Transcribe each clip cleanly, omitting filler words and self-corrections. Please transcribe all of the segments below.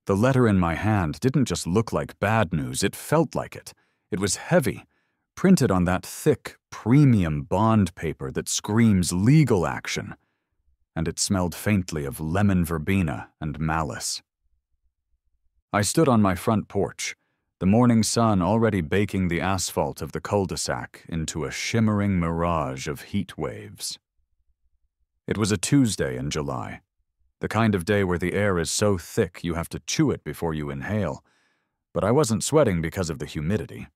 The letter in my hand didn't just look like bad news, it felt like it. It was heavy, printed on that thick, premium bond paper that screams legal action, and it smelled faintly of lemon verbena and malice. I stood on my front porch, the morning sun already baking the asphalt of the cul-de-sac into a shimmering mirage of heat waves. It was a Tuesday in July, the kind of day where the air is so thick you have to chew it before you inhale, but I wasn't sweating because of the humidity.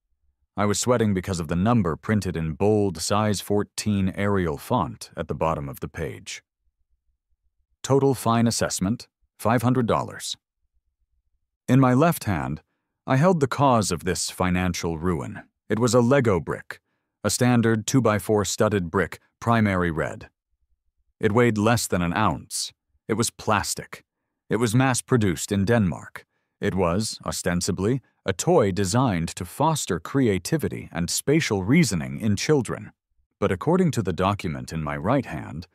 I was sweating because of the number printed in bold size 14 Arial font at the bottom of the page. Total fine assessment, $500. In my left hand, I held the cause of this financial ruin. It was a Lego brick, a standard 2x4 studded brick, primary red. It weighed less than an ounce. It was plastic. It was mass-produced in Denmark. It was, ostensibly, a toy designed to foster creativity and spatial reasoning in children. But according to the document in my right hand,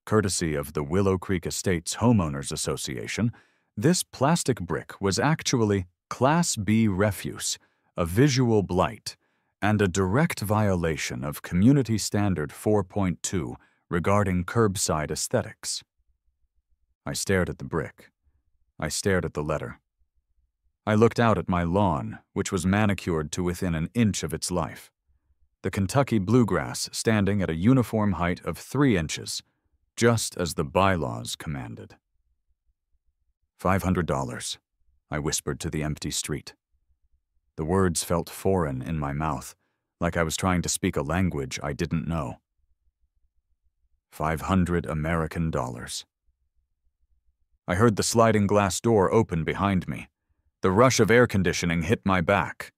courtesy of the Willow Creek Estates Homeowners Association, this plastic brick was actually Class B refuse, a visual blight, and a direct violation of Community Standard 4.2 regarding curbside aesthetics. I stared at the brick. I stared at the letter. I looked out at my lawn, which was manicured to within an inch of its life. The Kentucky bluegrass standing at a uniform height of 3 inches, just as the bylaws commanded. $500, I whispered to the empty street. The words felt foreign in my mouth, like I was trying to speak a language I didn't know. 500 American dollars. I heard the sliding glass door open behind me. The rush of air conditioning hit my back,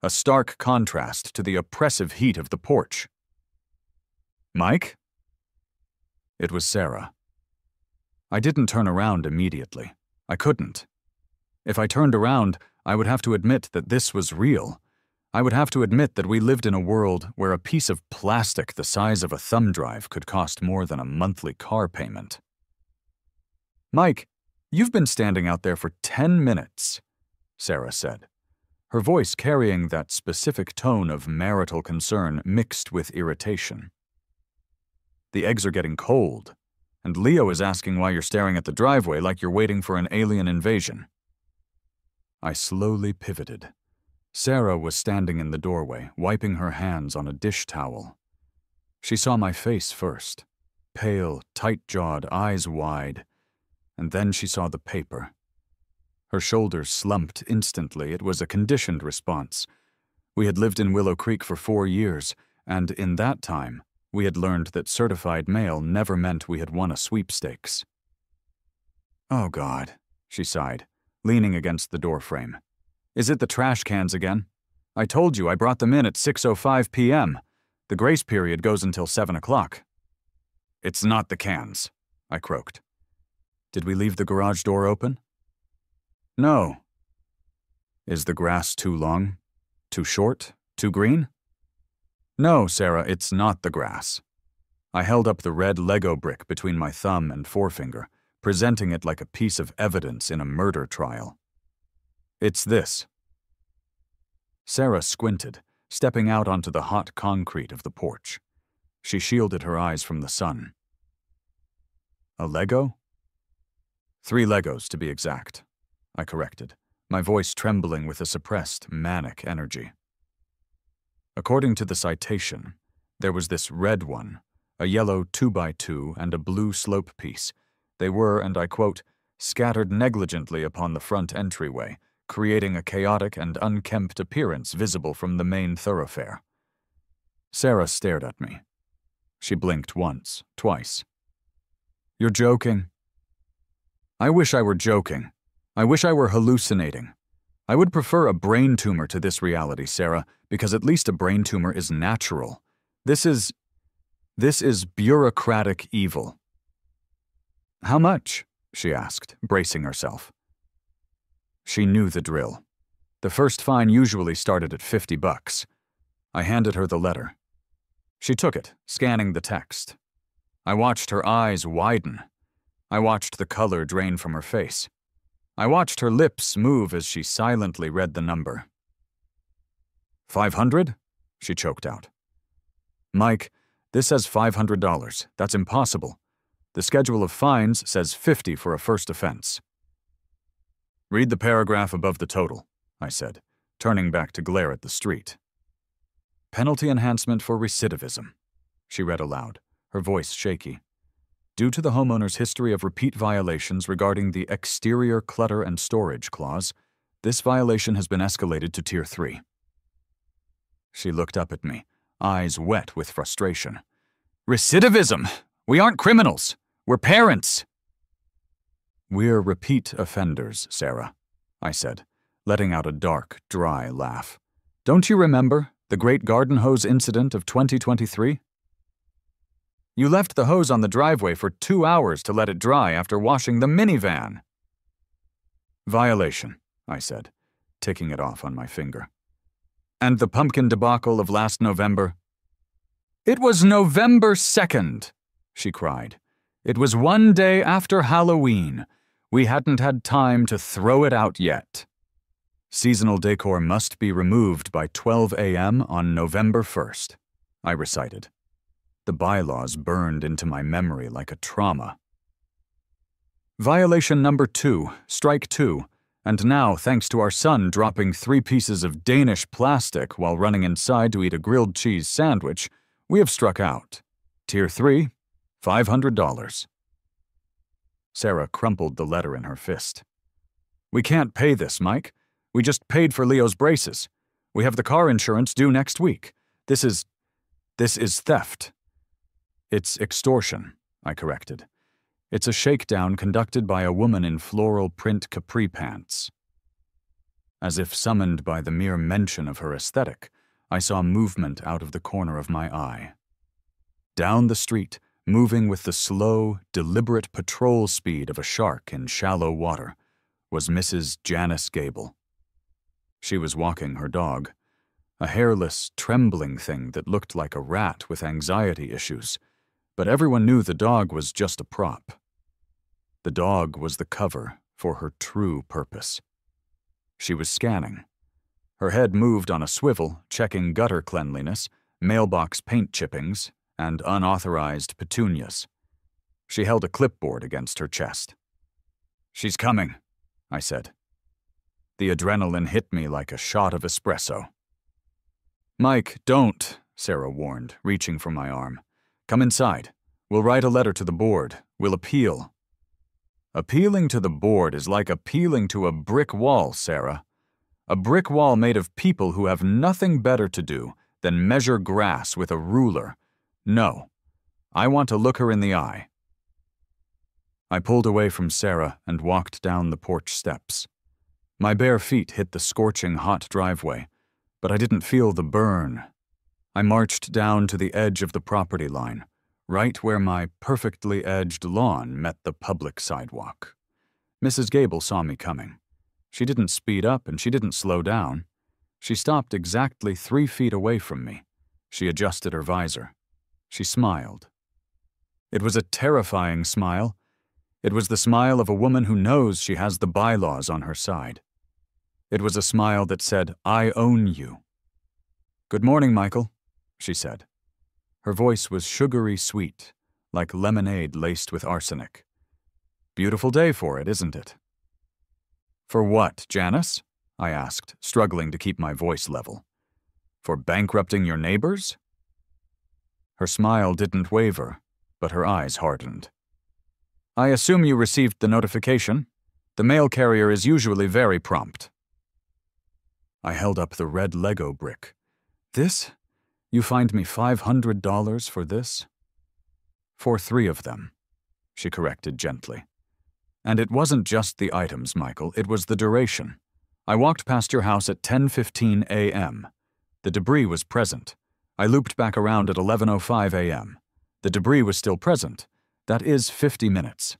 a stark contrast to the oppressive heat of the porch. Mike? It was Sarah. I didn't turn around immediately. I couldn't. If I turned around, I would have to admit that this was real. I would have to admit that we lived in a world where a piece of plastic the size of a thumb drive could cost more than a monthly car payment. Mike, you've been standing out there for 10 minutes, Sarah said, her voice carrying that specific tone of marital concern mixed with irritation. The eggs are getting cold, and Leo is asking why you're staring at the driveway like you're waiting for an alien invasion. I slowly pivoted. Sarah was standing in the doorway, wiping her hands on a dish towel. She saw my face first, pale, tight-jawed, eyes wide, and then she saw the paper. Her shoulders slumped instantly. It was a conditioned response. We had lived in Willow Creek for 4 years, and in that time, we had learned that certified mail never meant we had won a sweepstakes. Oh, God, she sighed, leaning against the doorframe. Is it the trash cans again? I told you I brought them in at 6:05 p.m. The grace period goes until 7 o'clock. It's not the cans, I croaked. Did we leave the garage door open? No. Is the grass too long? Too short? Too green? No, Sarah, it's not the grass. I held up the red Lego brick between my thumb and forefinger, presenting it like a piece of evidence in a murder trial. It's this. Sarah squinted, stepping out onto the hot concrete of the porch. She shielded her eyes from the sun. A Lego? 3 Legos, to be exact, I corrected, my voice trembling with a suppressed, manic energy. According to the citation, there was this red one, a yellow 2x2 and a blue slope piece. They were, and I quote, scattered negligently upon the front entryway, creating a chaotic and unkempt appearance visible from the main thoroughfare. Sarah stared at me. She blinked once, twice. You're joking? I wish I were joking. I wish I were hallucinating. I would prefer a brain tumor to this reality, Sarah, because at least a brain tumor is natural. This is bureaucratic evil. How much? She asked, bracing herself. She knew the drill. The first fine usually started at $50. I handed her the letter. She took it, scanning the text. I watched her eyes widen. I watched the color drain from her face. I watched her lips move as she silently read the number. 500? She choked out. Mike, this says $500. That's impossible. The schedule of fines says 50 for a first offense. Read the paragraph above the total, I said, turning back to glare at the street. Penalty enhancement for recidivism, she read aloud, her voice shaky. Due to the homeowner's history of repeat violations regarding the exterior clutter and storage clause, this violation has been escalated to Tier 3. She looked up at me, eyes wet with frustration. Recidivism! We aren't criminals! We're parents! We're repeat offenders, Sarah, I said, letting out a dark, dry laugh. Don't you remember the Great Garden Hose incident of 2023? You left the hose on the driveway for 2 hours to let it dry after washing the minivan. Violation, I said, ticking it off on my finger. And the pumpkin debacle of last November? It was November 2nd, she cried. It was 1 day after Halloween. We hadn't had time to throw it out yet. Seasonal decor must be removed by 12 a.m. on November 1st, I recited. The bylaws burned into my memory like a trauma. Violation number 2, strike 2, and now, thanks to our son dropping 3 pieces of Danish plastic while running inside to eat a grilled cheese sandwich, we have struck out. Tier 3, $500. Sarah crumpled the letter in her fist. We can't pay this, Mike. We just paid for Leo's braces. We have the car insurance due next week. This is theft. It's extortion, I corrected. It's a shakedown conducted by a woman in floral print capri pants. As if summoned by the mere mention of her aesthetic, I saw movement out of the corner of my eye. Down the street, moving with the slow, deliberate patrol speed of a shark in shallow water, was Mrs. Janice Gable. She was walking her dog, a hairless, trembling thing that looked like a rat with anxiety issues, but everyone knew the dog was just a prop. The dog was the cover for her true purpose. She was scanning. Her head moved on a swivel, checking gutter cleanliness, mailbox paint chippings, and unauthorized petunias. She held a clipboard against her chest. She's coming, I said. The adrenaline hit me like a shot of espresso. Mike, don't, Sarah warned, reaching for my arm. Come inside. We'll write a letter to the board. We'll appeal. Appealing to the board is like appealing to a brick wall, Sarah. A brick wall made of people who have nothing better to do than measure grass with a ruler. No. I want to look her in the eye. I pulled away from Sarah and walked down the porch steps. My bare feet hit the scorching hot driveway, but I didn't feel the burn. I marched down to the edge of the property line, right where my perfectly edged lawn met the public sidewalk. Mrs. Gable saw me coming. She didn't speed up and she didn't slow down. She stopped exactly 3 feet away from me. She adjusted her visor. She smiled. It was a terrifying smile. It was the smile of a woman who knows she has the bylaws on her side. It was a smile that said, I own you. Good morning, Michael, she said. Her voice was sugary sweet, like lemonade laced with arsenic. Beautiful day for it, isn't it? For what, Janice? I asked, struggling to keep my voice level. For bankrupting your neighbors? Her smile didn't waver, but her eyes hardened. I assume you received the notification. The mail carrier is usually very prompt. I held up the red Lego brick. This? You fined me $500 for this? For 3 of them, she corrected gently. And it wasn't just the items, Michael, it was the duration. I walked past your house at 10:15 a.m. The debris was present. I looped back around at 11:05 a.m. The debris was still present. That is 50 minutes.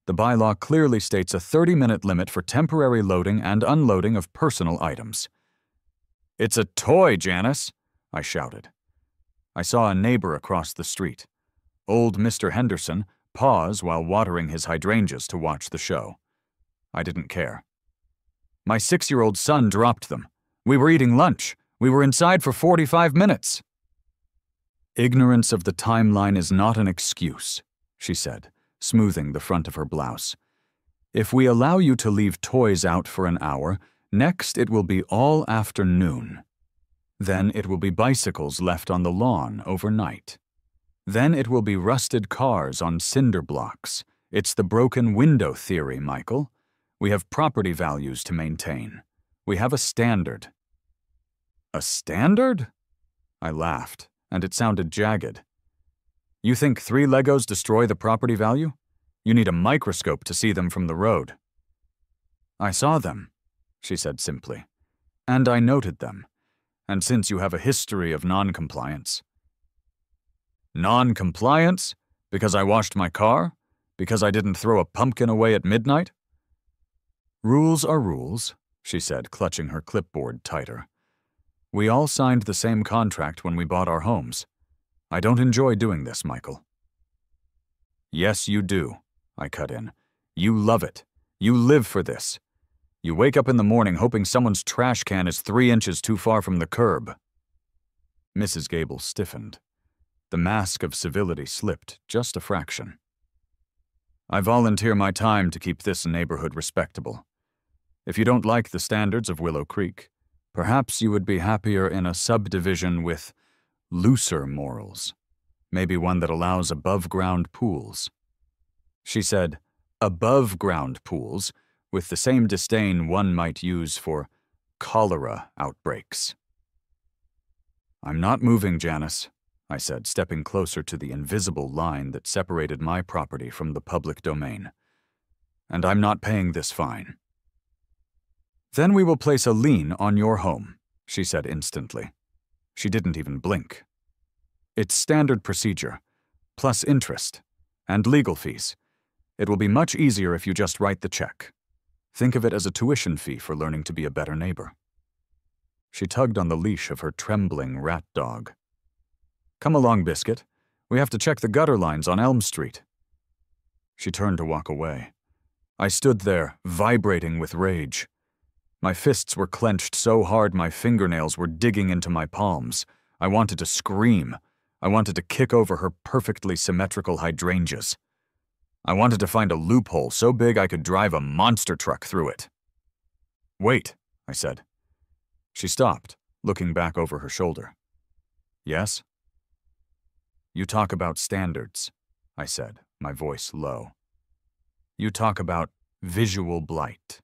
The bylaw clearly states a 30-minute limit for temporary loading and unloading of personal items. It's a toy, Janice, I shouted. I saw a neighbor across the street. Old Mr. Henderson pause while watering his hydrangeas to watch the show. I didn't care. My 6-year-old son dropped them. We were eating lunch. We were inside for 45 minutes. Ignorance of the timeline is not an excuse, she said, smoothing the front of her blouse. If we allow you to leave toys out for an hour, next it will be all afternoon. Then it will be bicycles left on the lawn overnight. Then it will be rusted cars on cinder blocks. It's the broken window theory, Michael. We have property values to maintain. We have a standard. A standard? I laughed, and it sounded jagged. You think 3 Legos destroy the property value? You need a microscope to see them from the road. I saw them, she said simply, and I noted them. And since you have a history of non-compliance. Non-compliance? Because I washed my car? Because I didn't throw a pumpkin away at midnight? Rules are rules, she said, clutching her clipboard tighter. We all signed the same contract when we bought our homes. I don't enjoy doing this, Michael. Yes, you do, I cut in. You love it. You live for this. You wake up in the morning hoping someone's trash can is 3 inches too far from the curb. Mrs. Gable stiffened. The mask of civility slipped just a fraction. I volunteer my time to keep this neighborhood respectable. If you don't like the standards of Willow Creek, perhaps you would be happier in a subdivision with looser morals, maybe one that allows above-ground pools. She said, above-ground pools, with the same disdain one might use for cholera outbreaks. I'm not moving, Janice, I said, stepping closer to the invisible line that separated my property from the public domain. And I'm not paying this fine. Then we will place a lien on your home, she said instantly. She didn't even blink. It's standard procedure, plus interest, and legal fees. It will be much easier if you just write the check. Think of it as a tuition fee for learning to be a better neighbor. She tugged on the leash of her trembling rat dog. Come along, Biscuit. We have to check the gutter lines on Elm Street. She turned to walk away. I stood there, vibrating with rage. My fists were clenched so hard my fingernails were digging into my palms. I wanted to scream. I wanted to kick over her perfectly symmetrical hydrangeas. I wanted to find a loophole so big I could drive a monster truck through it. Wait, I said. She stopped, looking back over her shoulder. Yes? You talk about standards, I said, my voice low. You talk about visual blight.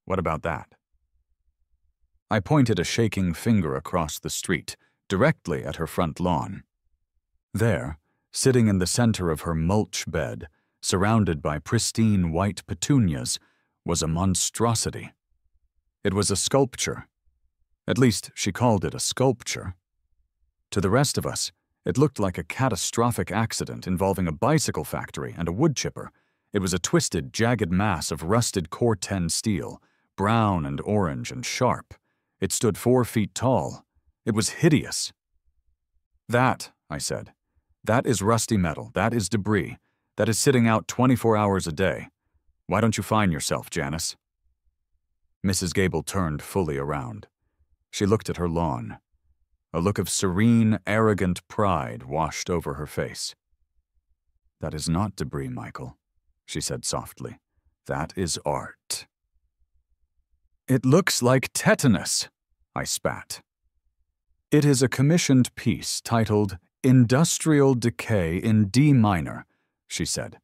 What about that? I pointed a shaking finger across the street, directly at her front lawn. There, sitting in the center of her mulch bed, surrounded by pristine white petunias, was a monstrosity. It was a sculpture. At least she called it a sculpture. To the rest of us, it looked like a catastrophic accident involving a bicycle factory and a wood chipper. It was a twisted, jagged mass of rusted Cor-10 steel, brown and orange and sharp. It stood 4 feet tall. It was hideous. That, I said, that is rusty metal. That is debris. That is sitting out 24 hours a day. Why don't you fine yourself, Janice? Mrs. Gable turned fully around. She looked at her lawn. A look of serene, arrogant pride washed over her face. That is not debris, Michael, she said softly. That is art. It looks like tetanus, I spat. It is a commissioned piece titled Industrial Decay in D minor, she said.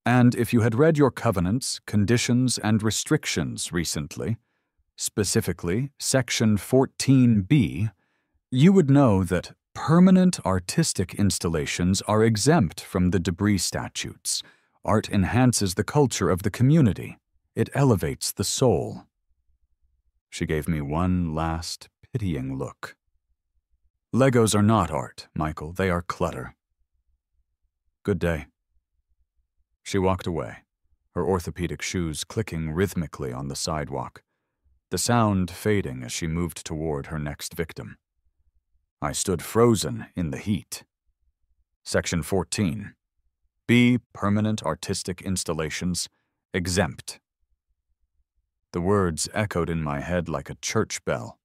And if you had read your covenants, conditions, and restrictions recently, specifically Section 14B, you would know that permanent artistic installations are exempt from the debris statutes. Art enhances the culture of the community. It elevates the soul. She gave me one last, pitying look. Legos are not art, Michael. They are clutter. Good day. She walked away, her orthopedic shoes clicking rhythmically on the sidewalk, the sound fading as she moved toward her next victim. I stood frozen in the heat. Section 14. B. Permanent artistic installations. Exempt. The words echoed in my head like a church bell.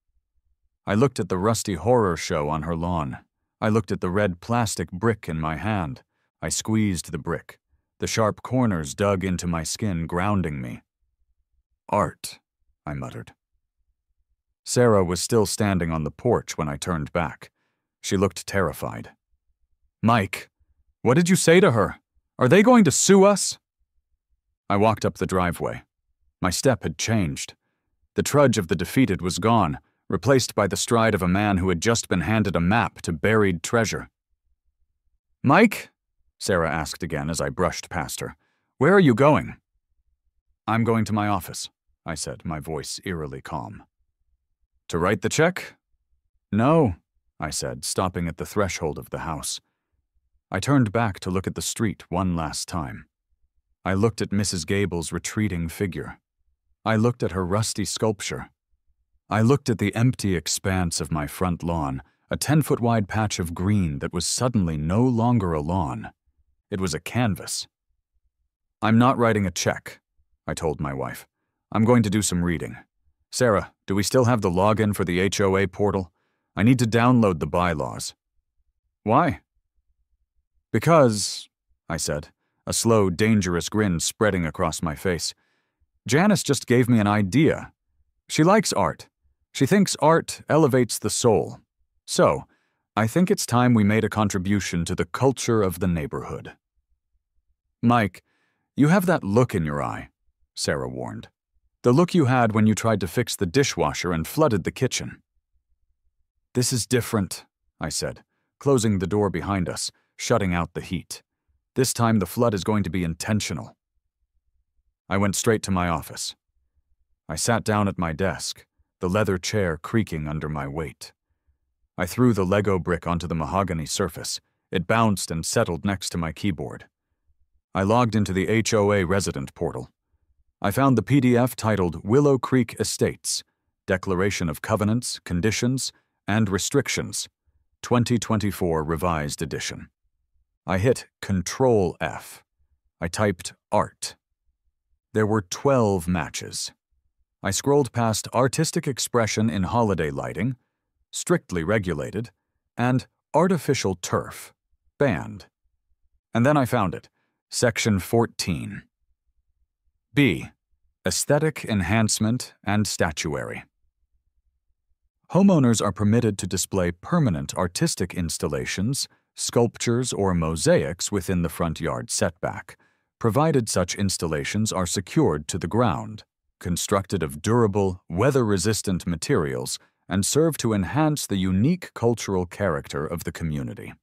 I looked at the rusty horror show on her lawn. I looked at the red plastic brick in my hand. I squeezed the brick. The sharp corners dug into my skin, grounding me. "Art," I muttered. Sarah was still standing on the porch when I turned back. She looked terrified. "Mike, what did you say to her? Are they going to sue us?" I walked up the driveway. My step had changed. The trudge of the defeated was gone, replaced by the stride of a man who had just been handed a map to buried treasure. "Mike?" Sarah asked again as I brushed past her. "Where are you going?" "I'm going to my office," I said, my voice eerily calm. "To write the check?" "No," I said, stopping at the threshold of the house. I turned back to look at the street one last time. I looked at Mrs. Gable's retreating figure. I looked at her rusty sculpture. I looked at the empty expanse of my front lawn, a 10-foot-wide patch of green that was suddenly no longer a lawn. It was a canvas. "I'm not writing a check," I told my wife. "I'm going to do some reading. Sarah, do we still have the login for the HOA portal? I need to download the bylaws." "Why?" "Because," I said, a slow, dangerous grin spreading across my face, "Janice just gave me an idea. She likes art. She thinks art elevates the soul. So, I think it's time we made a contribution to the culture of the neighborhood." "Mike, you have that look in your eye," Sarah warned. "The look you had when you tried to fix the dishwasher and flooded the kitchen." "This is different," I said, closing the door behind us, shutting out the heat. "This time the flood is going to be intentional." I went straight to my office. I sat down at my desk, the leather chair creaking under my weight. I threw the Lego brick onto the mahogany surface. It bounced and settled next to my keyboard. I logged into the HOA resident portal. I found the PDF titled Willow Creek Estates, Declaration of Covenants, Conditions, and Restrictions, 2024 Revised Edition. I hit Control F. I typed art. There were 12 matches. I scrolled past artistic expression in holiday lighting, strictly regulated, and artificial turf, banned. And then I found it, Section 14. B. Aesthetic enhancement and statuary. Homeowners are permitted to display permanent artistic installations, sculptures, or mosaics within the front yard setback, provided such installations are secured to the ground, constructed of durable, weather-resistant materials, and serve to enhance the unique cultural character of the community.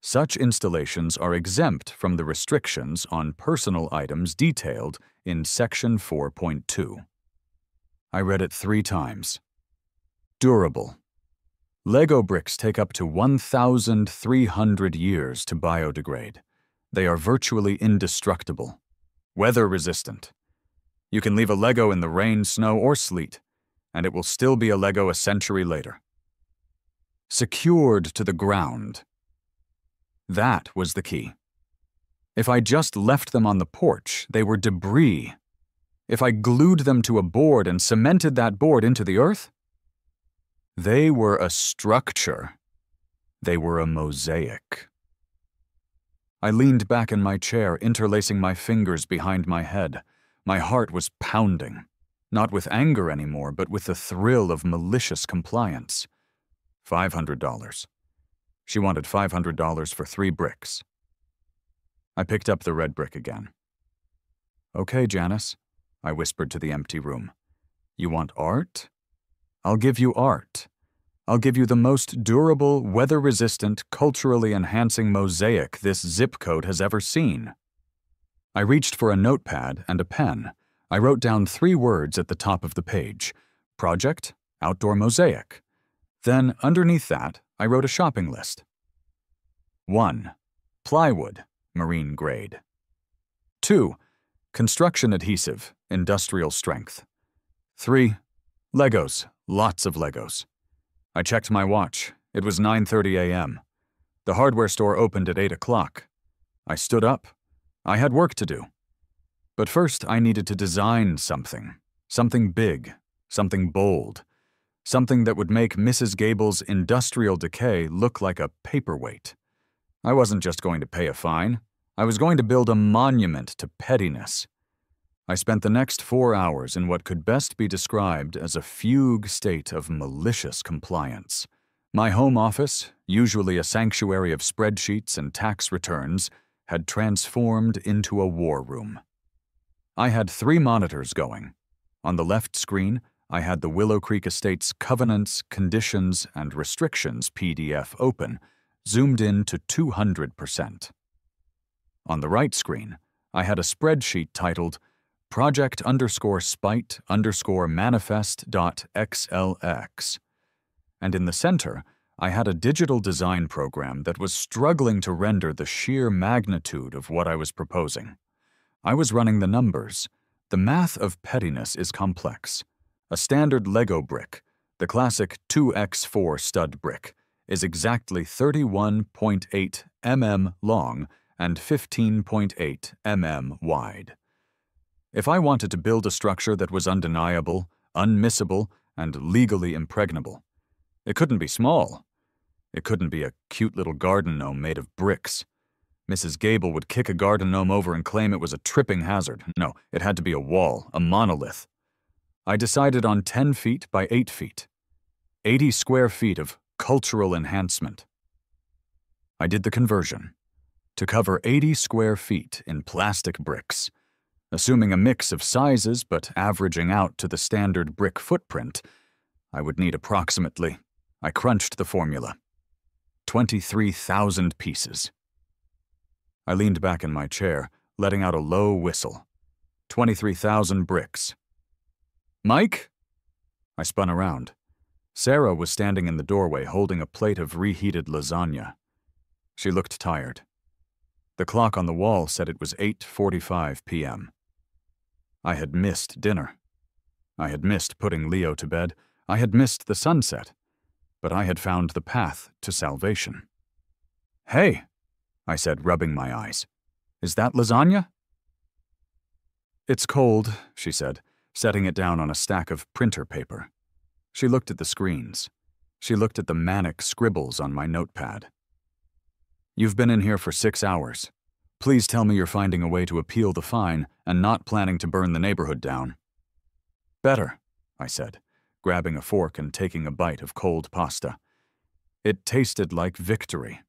Such installations are exempt from the restrictions on personal items detailed in Section 4.2. I read it 3 times. Durable. Lego bricks take up to 1,300 years to biodegrade. They are virtually indestructible. Weather-resistant. You can leave a Lego in the rain, snow, or sleet, and it will still be a Lego a century later. Secured to the ground. That was the key. If I just left them on the porch, they were debris. If I glued them to a board and cemented that board into the earth, they were a structure. They were a mosaic. I leaned back in my chair, interlacing my fingers behind my head. My heart was pounding, not with anger anymore, but with the thrill of malicious compliance. $500. She wanted $500 for 3 bricks. I picked up the red brick again. "Okay, Janice," I whispered to the empty room. "You want art? I'll give you art. I'll give you the most durable, weather-resistant, culturally enhancing mosaic this zip code has ever seen." I reached for a notepad and a pen. I wrote down 3 words at the top of the page: Project, Outdoor Mosaic. Then, underneath that, I wrote a shopping list. 1. Plywood, marine grade. 2. Construction adhesive, industrial strength. 3. Legos, lots of Legos. I checked my watch. It was 9:30 a.m. The hardware store opened at 8 o'clock. I stood up. I had work to do. But first I needed to design something Something big, something bold, something that would make Mrs. Gable's industrial decay look like a paperweight. I wasn't just going to pay a fine. I was going to build a monument to pettiness. I spent the next 4 hours in what could best be described as a fugue state of malicious compliance. My home office, usually a sanctuary of spreadsheets and tax returns, had transformed into a war room. I had 3 monitors going. On the left screen, I had the Willow Creek Estate's Covenants, Conditions, and Restrictions PDF open, zoomed in to 200%. On the right screen, I had a spreadsheet titled project_spite_manifest.xlx. And in the center, I had a digital design program that was struggling to render the sheer magnitude of what I was proposing. I was running the numbers. The math of pettiness is complex. A standard Lego brick, the classic 2x4 stud brick, is exactly 31.8 mm long and 15.8 mm wide. If I wanted to build a structure that was undeniable, unmissable, and legally impregnable, it couldn't be small. It couldn't be a cute little garden gnome made of bricks. Mrs. Gable would kick a garden gnome over and claim it was a tripping hazard. No, it had to be a wall, a monolith. I decided on 10 feet by 8 feet. 80 square feet of cultural enhancement. I did the conversion. To cover 80 square feet in plastic bricks, assuming a mix of sizes but averaging out to the standard brick footprint, I would need approximately, I crunched the formula, 23,000 pieces. I leaned back in my chair, letting out a low whistle. 23,000 bricks. Mike? I spun around. Sarah was standing in the doorway holding a plate of reheated lasagna. She looked tired. The clock on the wall said it was 8:45 p.m. I had missed dinner. I had missed putting Leo to bed. I had missed the sunset. But I had found the path to salvation. "Hey," I said, rubbing my eyes. "Is that lasagna?" "It's cold," she said, setting it down on a stack of printer paper. She looked at the screens. She looked at the manic scribbles on my notepad. "You've been in here for 6 hours. Please tell me you're finding a way to appeal the fine and not planning to burn the neighborhood down." "Better," I said, grabbing a fork and taking a bite of cold pasta. It tasted like victory.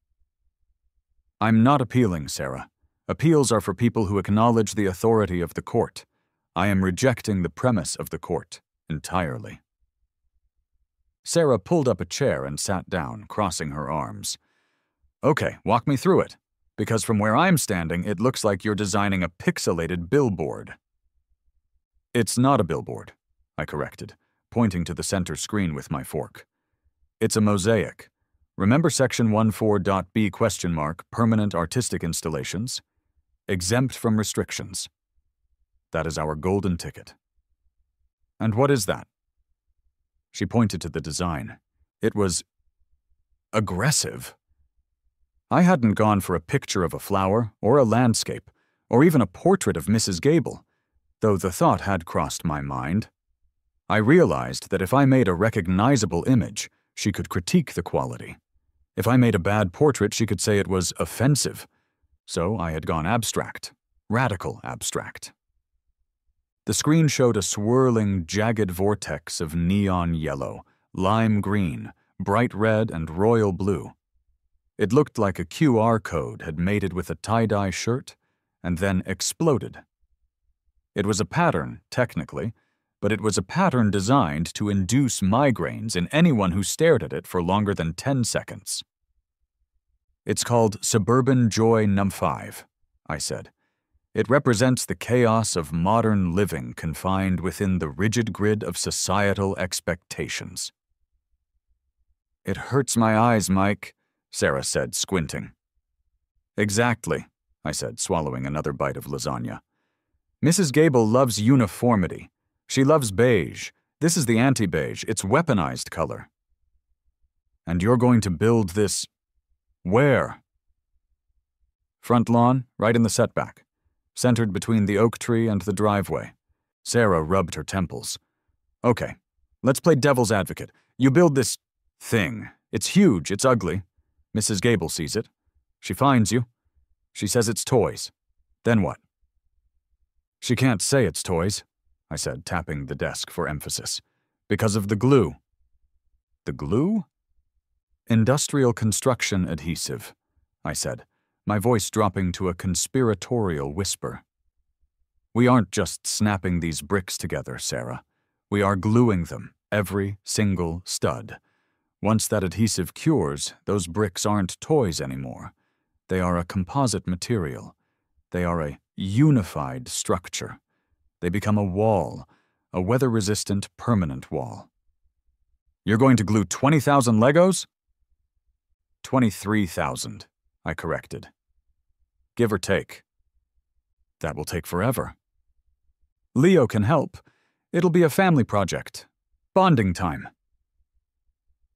"I'm not appealing, Sarah. Appeals are for people who acknowledge the authority of the court. I am rejecting the premise of the court entirely." Sarah pulled up a chair and sat down, crossing her arms. "Okay, walk me through it. Because from where I'm standing, it looks like you're designing a pixelated billboard." "It's not a billboard," I corrected, pointing to the center screen with my fork. "It's a mosaic. Remember section 14.b ? Permanent artistic installations? Exempt from restrictions. That is our golden ticket." "And what is that?" She pointed to the design. It was aggressive. I hadn't gone for a picture of a flower, or a landscape, or even a portrait of Mrs. Gable, though the thought had crossed my mind. I realized that if I made a recognizable image, she could critique the quality. If I made a bad portrait, she could say it was offensive. So I had gone abstract, radical abstract. The screen showed a swirling, jagged vortex of neon yellow, lime green, bright red, and royal blue. It looked like a QR code had mated with a tie-dye shirt and then exploded. It was a pattern, technically, but it was a pattern designed to induce migraines in anyone who stared at it for longer than 10 seconds. "It's called Suburban Joy Num 5, I said. "It represents the chaos of modern living confined within the rigid grid of societal expectations." "It hurts my eyes, Mike," Sarah said, squinting. "Exactly," I said, swallowing another bite of lasagna. "Mrs. Gable loves uniformity. She loves beige. This is the anti-beige. It's weaponized color." "And you're going to build this where?" "Front lawn, right in the setback, centered between the oak tree and the driveway. Sarah rubbed her temples. Okay, let's play devil's advocate. You build this thing. It's huge, it's ugly. Mrs. Gable sees it. She finds you. She says it's toys. Then what? She can't say it's toys, I said, tapping the desk for emphasis. Because of the glue. The glue? Industrial construction adhesive, I said, my voice dropping to a conspiratorial whisper. We aren't just snapping these bricks together, Sarah. We are gluing them, every single stud. Once that adhesive cures, those bricks aren't toys anymore. They are a composite material. They are a unified structure. They become a wall, a weather-resistant, permanent wall. You're going to glue 20,000 Legos? 23,000, I corrected. Give or take. That will take forever. Leo can help. It'll be a family project. Bonding time.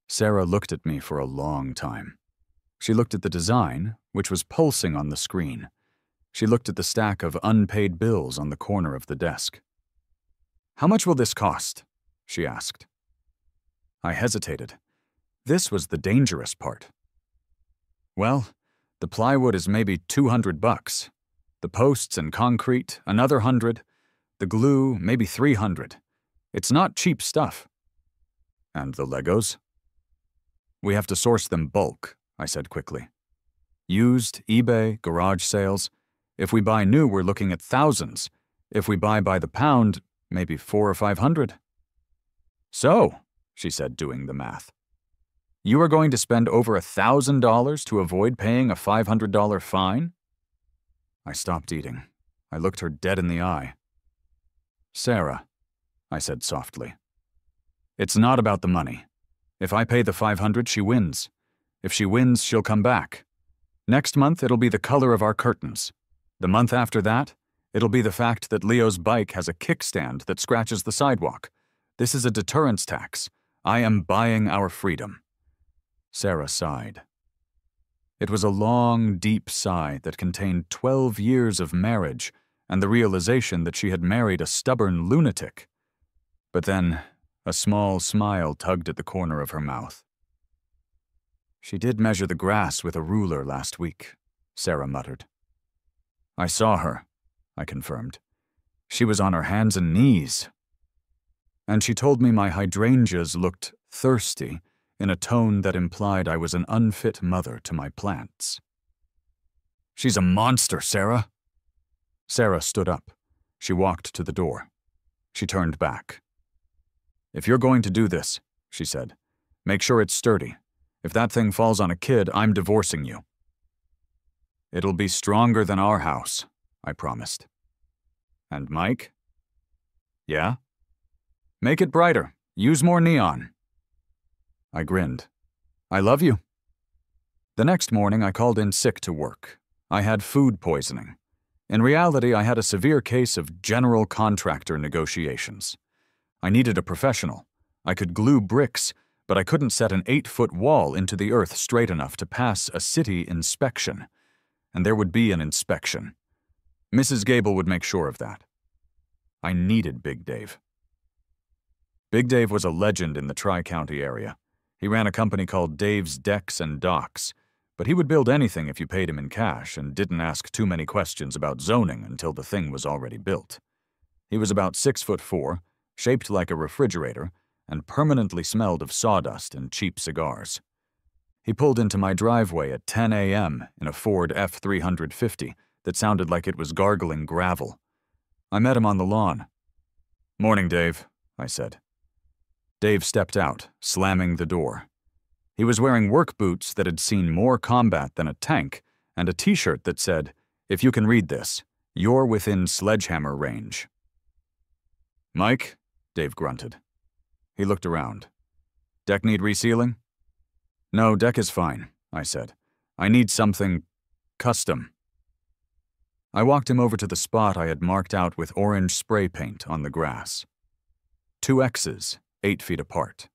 Sarah looked at me for a long time. She looked at the design, which was pulsing on the screen. She looked at the stack of unpaid bills on the corner of the desk. How much will this cost? She asked. I hesitated. This was the dangerous part. Well, the plywood is maybe $200. The posts and concrete, another 100. The glue, maybe 300. It's not cheap stuff. And the Legos? We have to source them bulk, I said quickly. Used, eBay, garage sales. If we buy new, we're looking at thousands. If we buy by the pound, maybe 400 or 500. So, she said, doing the math. You are going to spend over $1,000 to avoid paying a $500 fine? I stopped eating. I looked her dead in the eye. Sarah, I said softly. It's not about the money. If I pay the $500, she wins. If she wins, she'll come back. Next month, it'll be the color of our curtains. The month after that, it'll be the fact that Leo's bike has a kickstand that scratches the sidewalk. This is a deterrence tax. I am buying our freedom. Sarah sighed. It was a long, deep sigh that contained 12 years of marriage and the realization that she had married a stubborn lunatic. But then, a small smile tugged at the corner of her mouth. She did measure the grass with a ruler last week, Sarah muttered. I saw her, I confirmed. She was on her hands and knees. And she told me my hydrangeas looked thirsty in a tone that implied I was an unfit mother to my plants. She's a monster, Sarah. Sarah stood up. She walked to the door. She turned back. If you're going to do this, she said, make sure it's sturdy. If that thing falls on a kid, I'm divorcing you. It'll be stronger than our house, I promised. And Mike? Yeah? Make it brighter. Use more neon. I grinned. I love you. The next morning, I called in sick to work. I had food poisoning. In reality, I had a severe case of general contractor negotiations. I needed a professional. I could glue bricks, but I couldn't set an 8-foot wall into the earth straight enough to pass a city inspection. And there would be an inspection. Mrs. Gable would make sure of that. I needed Big Dave. Big Dave was a legend in the Tri-County area. He ran a company called Dave's Decks and Docks, but he would build anything if you paid him in cash and didn't ask too many questions about zoning until the thing was already built. He was about 6'4", shaped like a refrigerator, and permanently smelled of sawdust and cheap cigars. He pulled into my driveway at 10 a.m. in a Ford F-350 that sounded like it was gargling gravel. I met him on the lawn. "Morning, Dave," I said. Dave stepped out, slamming the door. He was wearing work boots that had seen more combat than a tank and a t-shirt that said, "If you can read this, you're within sledgehammer range." "Mike?" Dave grunted. He looked around. "Deck need resealing?" "No, deck is fine," I said. "I need something custom." I walked him over to the spot I had marked out with orange spray paint on the grass. 2 X's, 8 feet apart.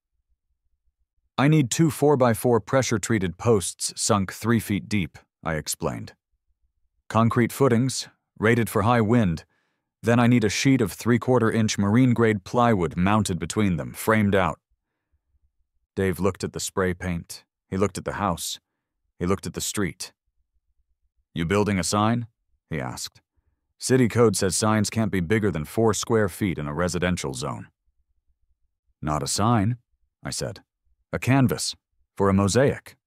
"I need 2 4x4 pressure-treated posts sunk 3 feet deep," I explained. "Concrete footings, rated for high wind. Then I need a sheet of 3/4-inch marine-grade plywood mounted between them, framed out. Dave looked at the spray paint. He looked at the house. He looked at the street. You building a sign? He asked. City code says signs can't be bigger than 4 square feet in a residential zone. Not a sign, I said. A canvas, for a mosaic.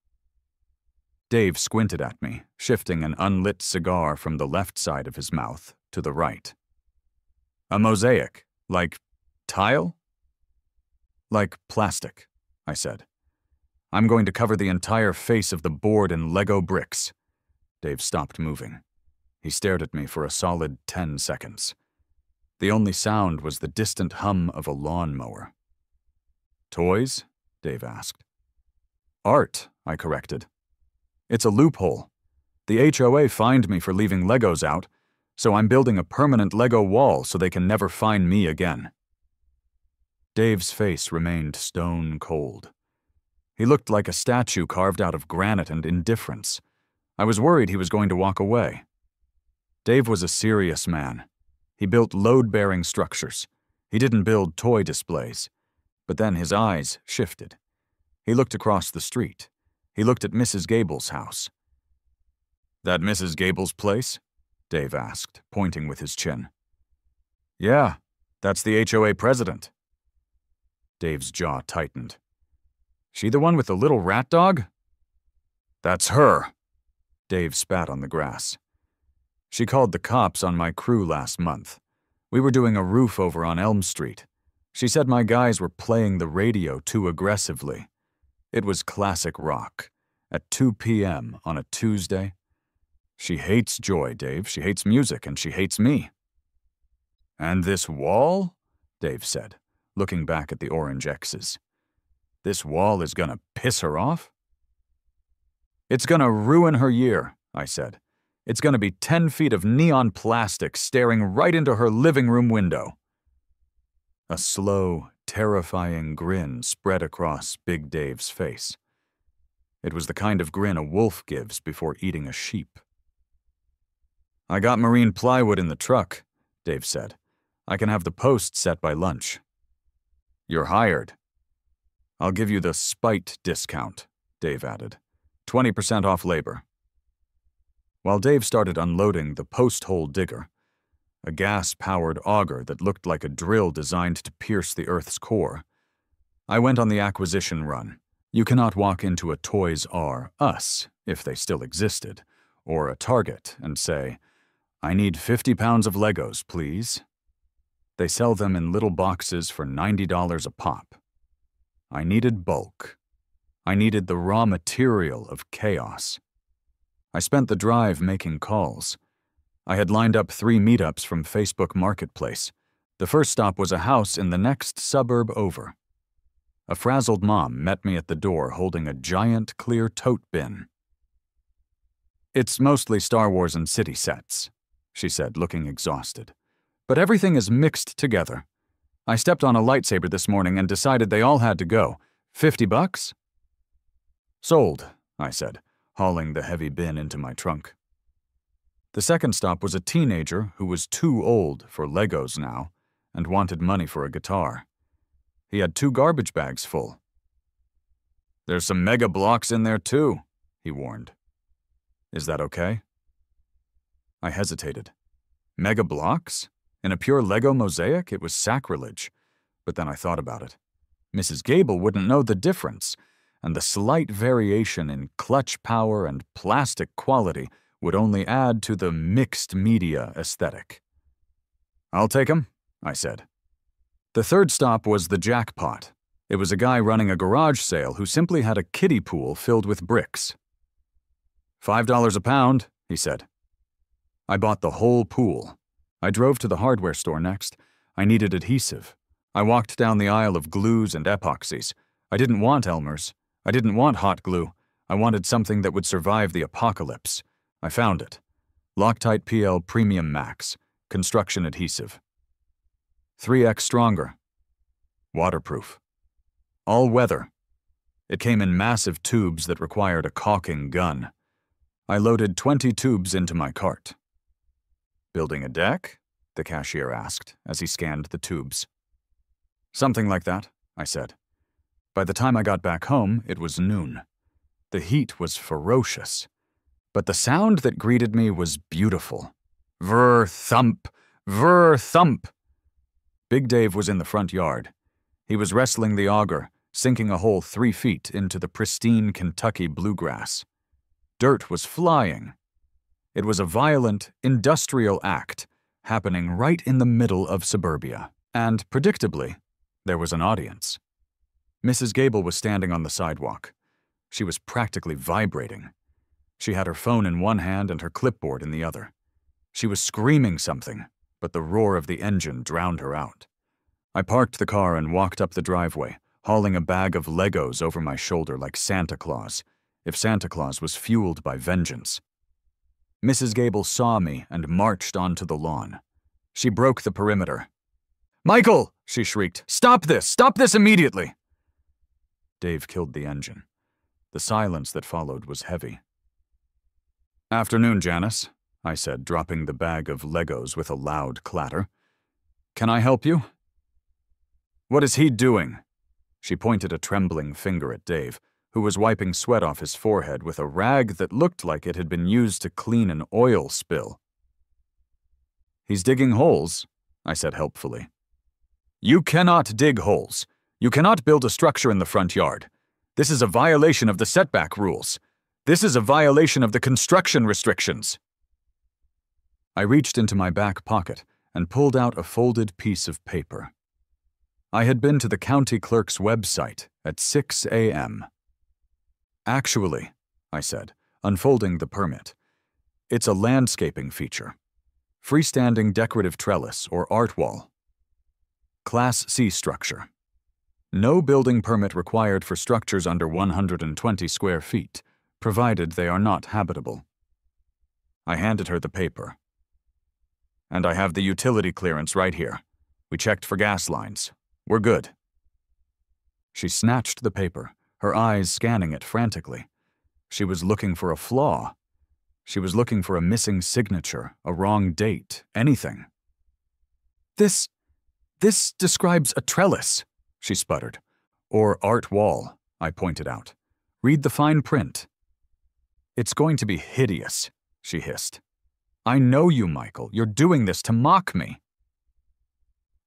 Dave squinted at me, shifting an unlit cigar from the left side of his mouth to the right. A mosaic, like tile? Like plastic, I said. I'm going to cover the entire face of the board in Lego bricks. Dave stopped moving. He stared at me for a solid 10 seconds. The only sound was the distant hum of a lawnmower. Toys? Dave asked. Art, I corrected. It's a loophole. The HOA fined me for leaving Legos out, so I'm building a permanent Lego wall so they can never find me again. Dave's face remained stone cold. He looked like a statue carved out of granite and indifference. I was worried he was going to walk away. Dave was a serious man. He built load-bearing structures. He didn't build toy displays. But then his eyes shifted. He looked across the street. He looked at Mrs. Gable's house. That Mrs. Gable's place? Dave asked, pointing with his chin. Yeah, that's the HOA president. Dave's jaw tightened. She the one with the little rat dog? That's her. Dave spat on the grass. She called the cops on my crew last month. We were doing a roof over on Elm Street. She said my guys were playing the radio too aggressively. It was classic rock. At 2 p.m. on a Tuesday. She hates joy, Dave. She hates music, and she hates me. And this wall? Dave said, looking back at the orange X's. This wall is gonna piss her off? It's gonna ruin her year, I said. It's gonna be 10 feet of neon plastic staring right into her living room window. A slow, terrifying grin spread across Big Dave's face. It was the kind of grin a wolf gives before eating a sheep. I got marine plywood in the truck, Dave said. I can have the post set by lunch. You're hired. I'll give you the spite discount, Dave added. 20% off labor. While Dave started unloading the post hole digger, a gas-powered auger that looked like a drill designed to pierce the Earth's core, I went on the acquisition run. You cannot walk into a Toys R Us, if they still existed, or a Target and say, I need 50 pounds of Legos, please. They sell them in little boxes for $90 a pop. I needed bulk. I needed the raw material of chaos. I spent the drive making calls. I had lined up 3 meetups from Facebook Marketplace. The first stop was a house in the next suburb over. A frazzled mom met me at the door holding a giant clear tote bin. It's mostly Star Wars and city sets, she said, looking exhausted. But everything is mixed together. I stepped on a lightsaber this morning and decided they all had to go. $50? Sold, I said, hauling the heavy bin into my trunk. The second stop was a teenager who was too old for Legos now and wanted money for a guitar. He had 2 garbage bags full. There's some mega blocks in there too, he warned. Is that okay? I hesitated. Mega blocks? In a pure Lego mosaic, it was sacrilege. But then I thought about it. Mrs. Gable wouldn't know the difference, and the slight variation in clutch power and plastic quality would only add to the mixed media aesthetic. I'll take 'em, I said. The third stop was the jackpot. It was a guy running a garage sale who simply had a kiddie pool filled with bricks. $5 a pound, he said. I bought the whole pool. I drove to the hardware store next. I needed adhesive. I walked down the aisle of glues and epoxies. I didn't want Elmer's. I didn't want hot glue. I wanted something that would survive the apocalypse. I found it. Loctite PL Premium Max. Construction adhesive. 3x stronger. Waterproof. All weather. It came in massive tubes that required a caulking gun. I loaded 20 tubes into my cart. Building a deck? the cashier asked as he scanned the tubes. Something like that, I said. By the time I got back home, it was noon. The heat was ferocious, but the sound that greeted me was beautiful. Vrr thump, vrr thump. Big Dave was in the front yard. He was wrestling the auger, sinking a hole 3 feet into the pristine Kentucky bluegrass. Dirt was flying. It was a violent, industrial act happening right in the middle of suburbia. And, predictably, there was an audience. Mrs. Gable was standing on the sidewalk. She was practically vibrating. She had her phone in one hand and her clipboard in the other. She was screaming something, but the roar of the engine drowned her out. I parked the car and walked up the driveway, hauling a bag of Legos over my shoulder like Santa Claus, if Santa Claus was fueled by vengeance. Mrs. Gable saw me and marched onto the lawn. She broke the perimeter. "Michael!" she shrieked. "Stop this! Stop this immediately!" Dave killed the engine. The silence that followed was heavy. "Afternoon, Janice," I said, dropping the bag of Legos with a loud clatter. "Can I help you?" "What is he doing?" She pointed a trembling finger at Dave, who was wiping sweat off his forehead with a rag that looked like it had been used to clean an oil spill. "He's digging holes," I said helpfully. "You cannot dig holes. You cannot build a structure in the front yard. This is a violation of the setback rules. This is a violation of the construction restrictions." I reached into my back pocket and pulled out a folded piece of paper. I had been to the county clerk's website at 6 a.m. "Actually," I said, unfolding the permit, "it's a landscaping feature. Freestanding decorative trellis or art wall. Class C structure. No building permit required for structures under 120 square feet, provided they are not habitable." I handed her the paper. "And I have the utility clearance right here. We checked for gas lines. We're good." She snatched the paper, her eyes scanning it frantically. She was looking for a flaw. She was looking for a missing signature, a wrong date, anything. This describes a trellis," she sputtered. "Or art wall," I pointed out. "Read the fine print." "It's going to be hideous," she hissed. "I know you, Michael. You're doing this to mock me."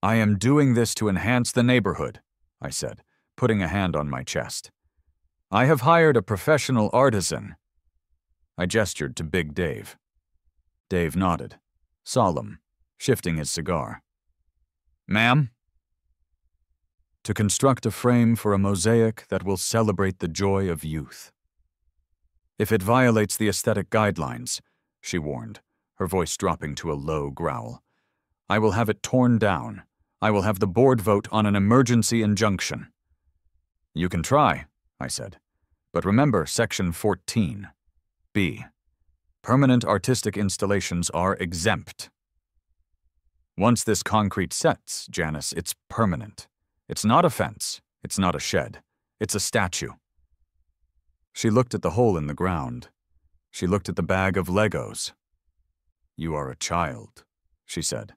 "I am doing this to enhance the neighborhood," I said, putting a hand on my chest. "I have hired a professional artisan." I gestured to Big Dave. Dave nodded, solemn, shifting his cigar. "Ma'am?" "To construct a frame for a mosaic that will celebrate the joy of youth." "If it violates the aesthetic guidelines," she warned, her voice dropping to a low growl, "I will have it torn down. I will have the board vote on an emergency injunction." "You can try," I said, "but remember Section 14. B. Permanent artistic installations are exempt." "Once this concrete sets, Janice, it's permanent. It's not a fence. It's not a shed. It's a statue." She looked at the hole in the ground. She looked at the bag of Legos. "You are a child," she said.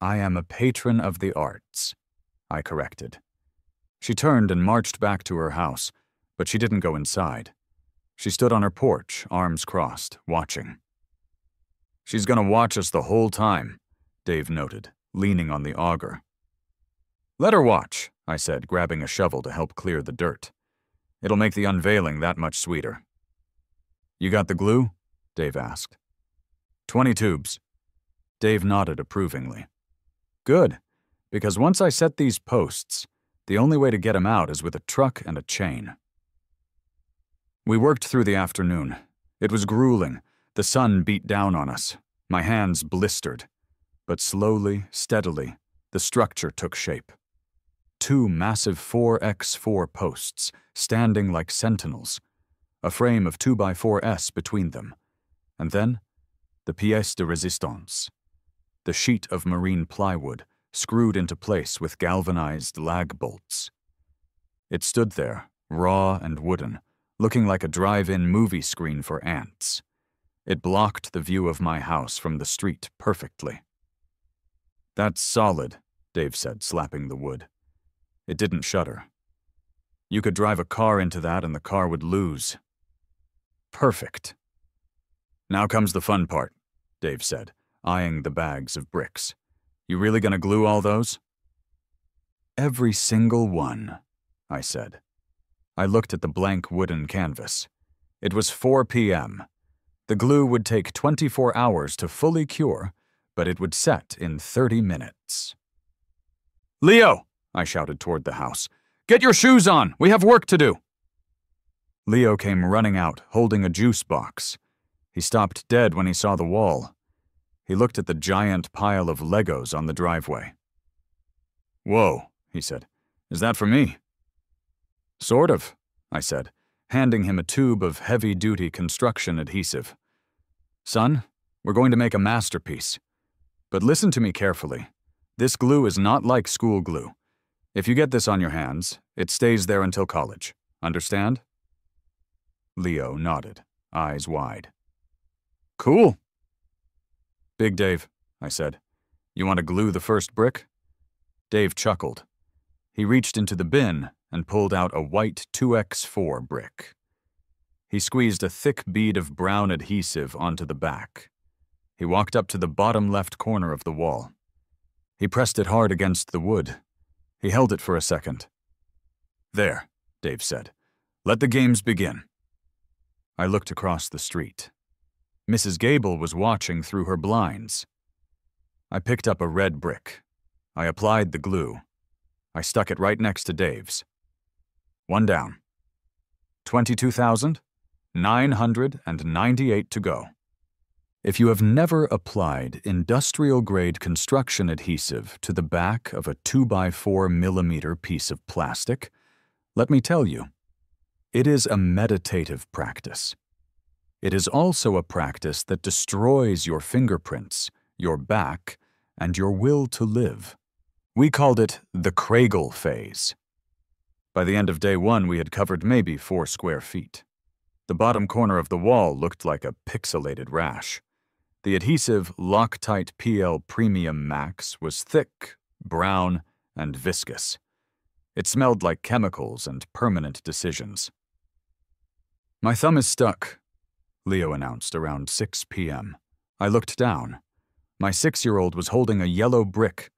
"I am a patron of the arts," I corrected. She turned and marched back to her house, but she didn't go inside. She stood on her porch, arms crossed, watching. "She's gonna watch us the whole time," Dave noted, leaning on the auger. "Let her watch," I said, grabbing a shovel to help clear the dirt. "It'll make the unveiling that much sweeter." "You got the glue?" Dave asked. 20 tubes. Dave nodded approvingly. "Good, because once I set these posts, the only way to get 'em out is with a truck and a chain." We worked through the afternoon. It was grueling. The sun beat down on us. My hands blistered. But slowly, steadily, the structure took shape. 2 massive 4x4 posts, standing like sentinels. A frame of 2x4s between them. And then, the pièce de résistance. The sheet of marine plywood, screwed into place with galvanized lag bolts. It stood there, raw and wooden, looking like a drive-in movie screen for ants. It blocked the view of my house from the street perfectly. That's solid, Dave said, slapping the wood. It didn't shudder. You could drive a car into that and the car would lose. Perfect. Now comes the fun part, Dave said, eyeing the bags of bricks. You really gonna glue all those? Every single one, I said. I looked at the blank wooden canvas. It was 4 p.m. The glue would take 24 hours to fully cure, but it would set in 30 minutes. Leo, I shouted toward the house. Get your shoes on! We have work to do! Leo came running out, holding a juice box. He stopped dead when he saw the wall. He looked at the giant pile of Legos on the driveway. Whoa, he said. Is that for me? Sort of, I said, handing him a tube of heavy-duty construction adhesive. Son, we're going to make a masterpiece. But listen to me carefully. This glue is not like school glue. If you get this on your hands, it stays there until college. Understand? Leo nodded, eyes wide. Cool. Big Dave, I said. You want to glue the first brick? Dave chuckled. He reached into the bin and pulled out a white 2x4 brick. He squeezed a thick bead of brown adhesive onto the back. He walked up to the bottom left corner of the wall. He pressed it hard against the wood. He held it for a second. There, Dave said. Let the games begin. I looked across the street. Mrs. Gable was watching through her blinds. I picked up a red brick. I applied the glue. I stuck it right next to Dave's. One down. 22,998 to go. If you have never applied industrial-grade construction adhesive to the back of a 2x4mm piece of plastic, let me tell you, it is a meditative practice. It is also a practice that destroys your fingerprints, your back, and your will to live. We called it the Kregel phase. By the end of day one, we had covered maybe 4 square feet. The bottom corner of the wall looked like a pixelated rash. The adhesive Loctite PL Premium Max was thick, brown, and viscous. It smelled like chemicals and permanent decisions. My thumb is stuck, Leo announced around 6 p.m. I looked down. My 6-year-old was holding a yellow brick.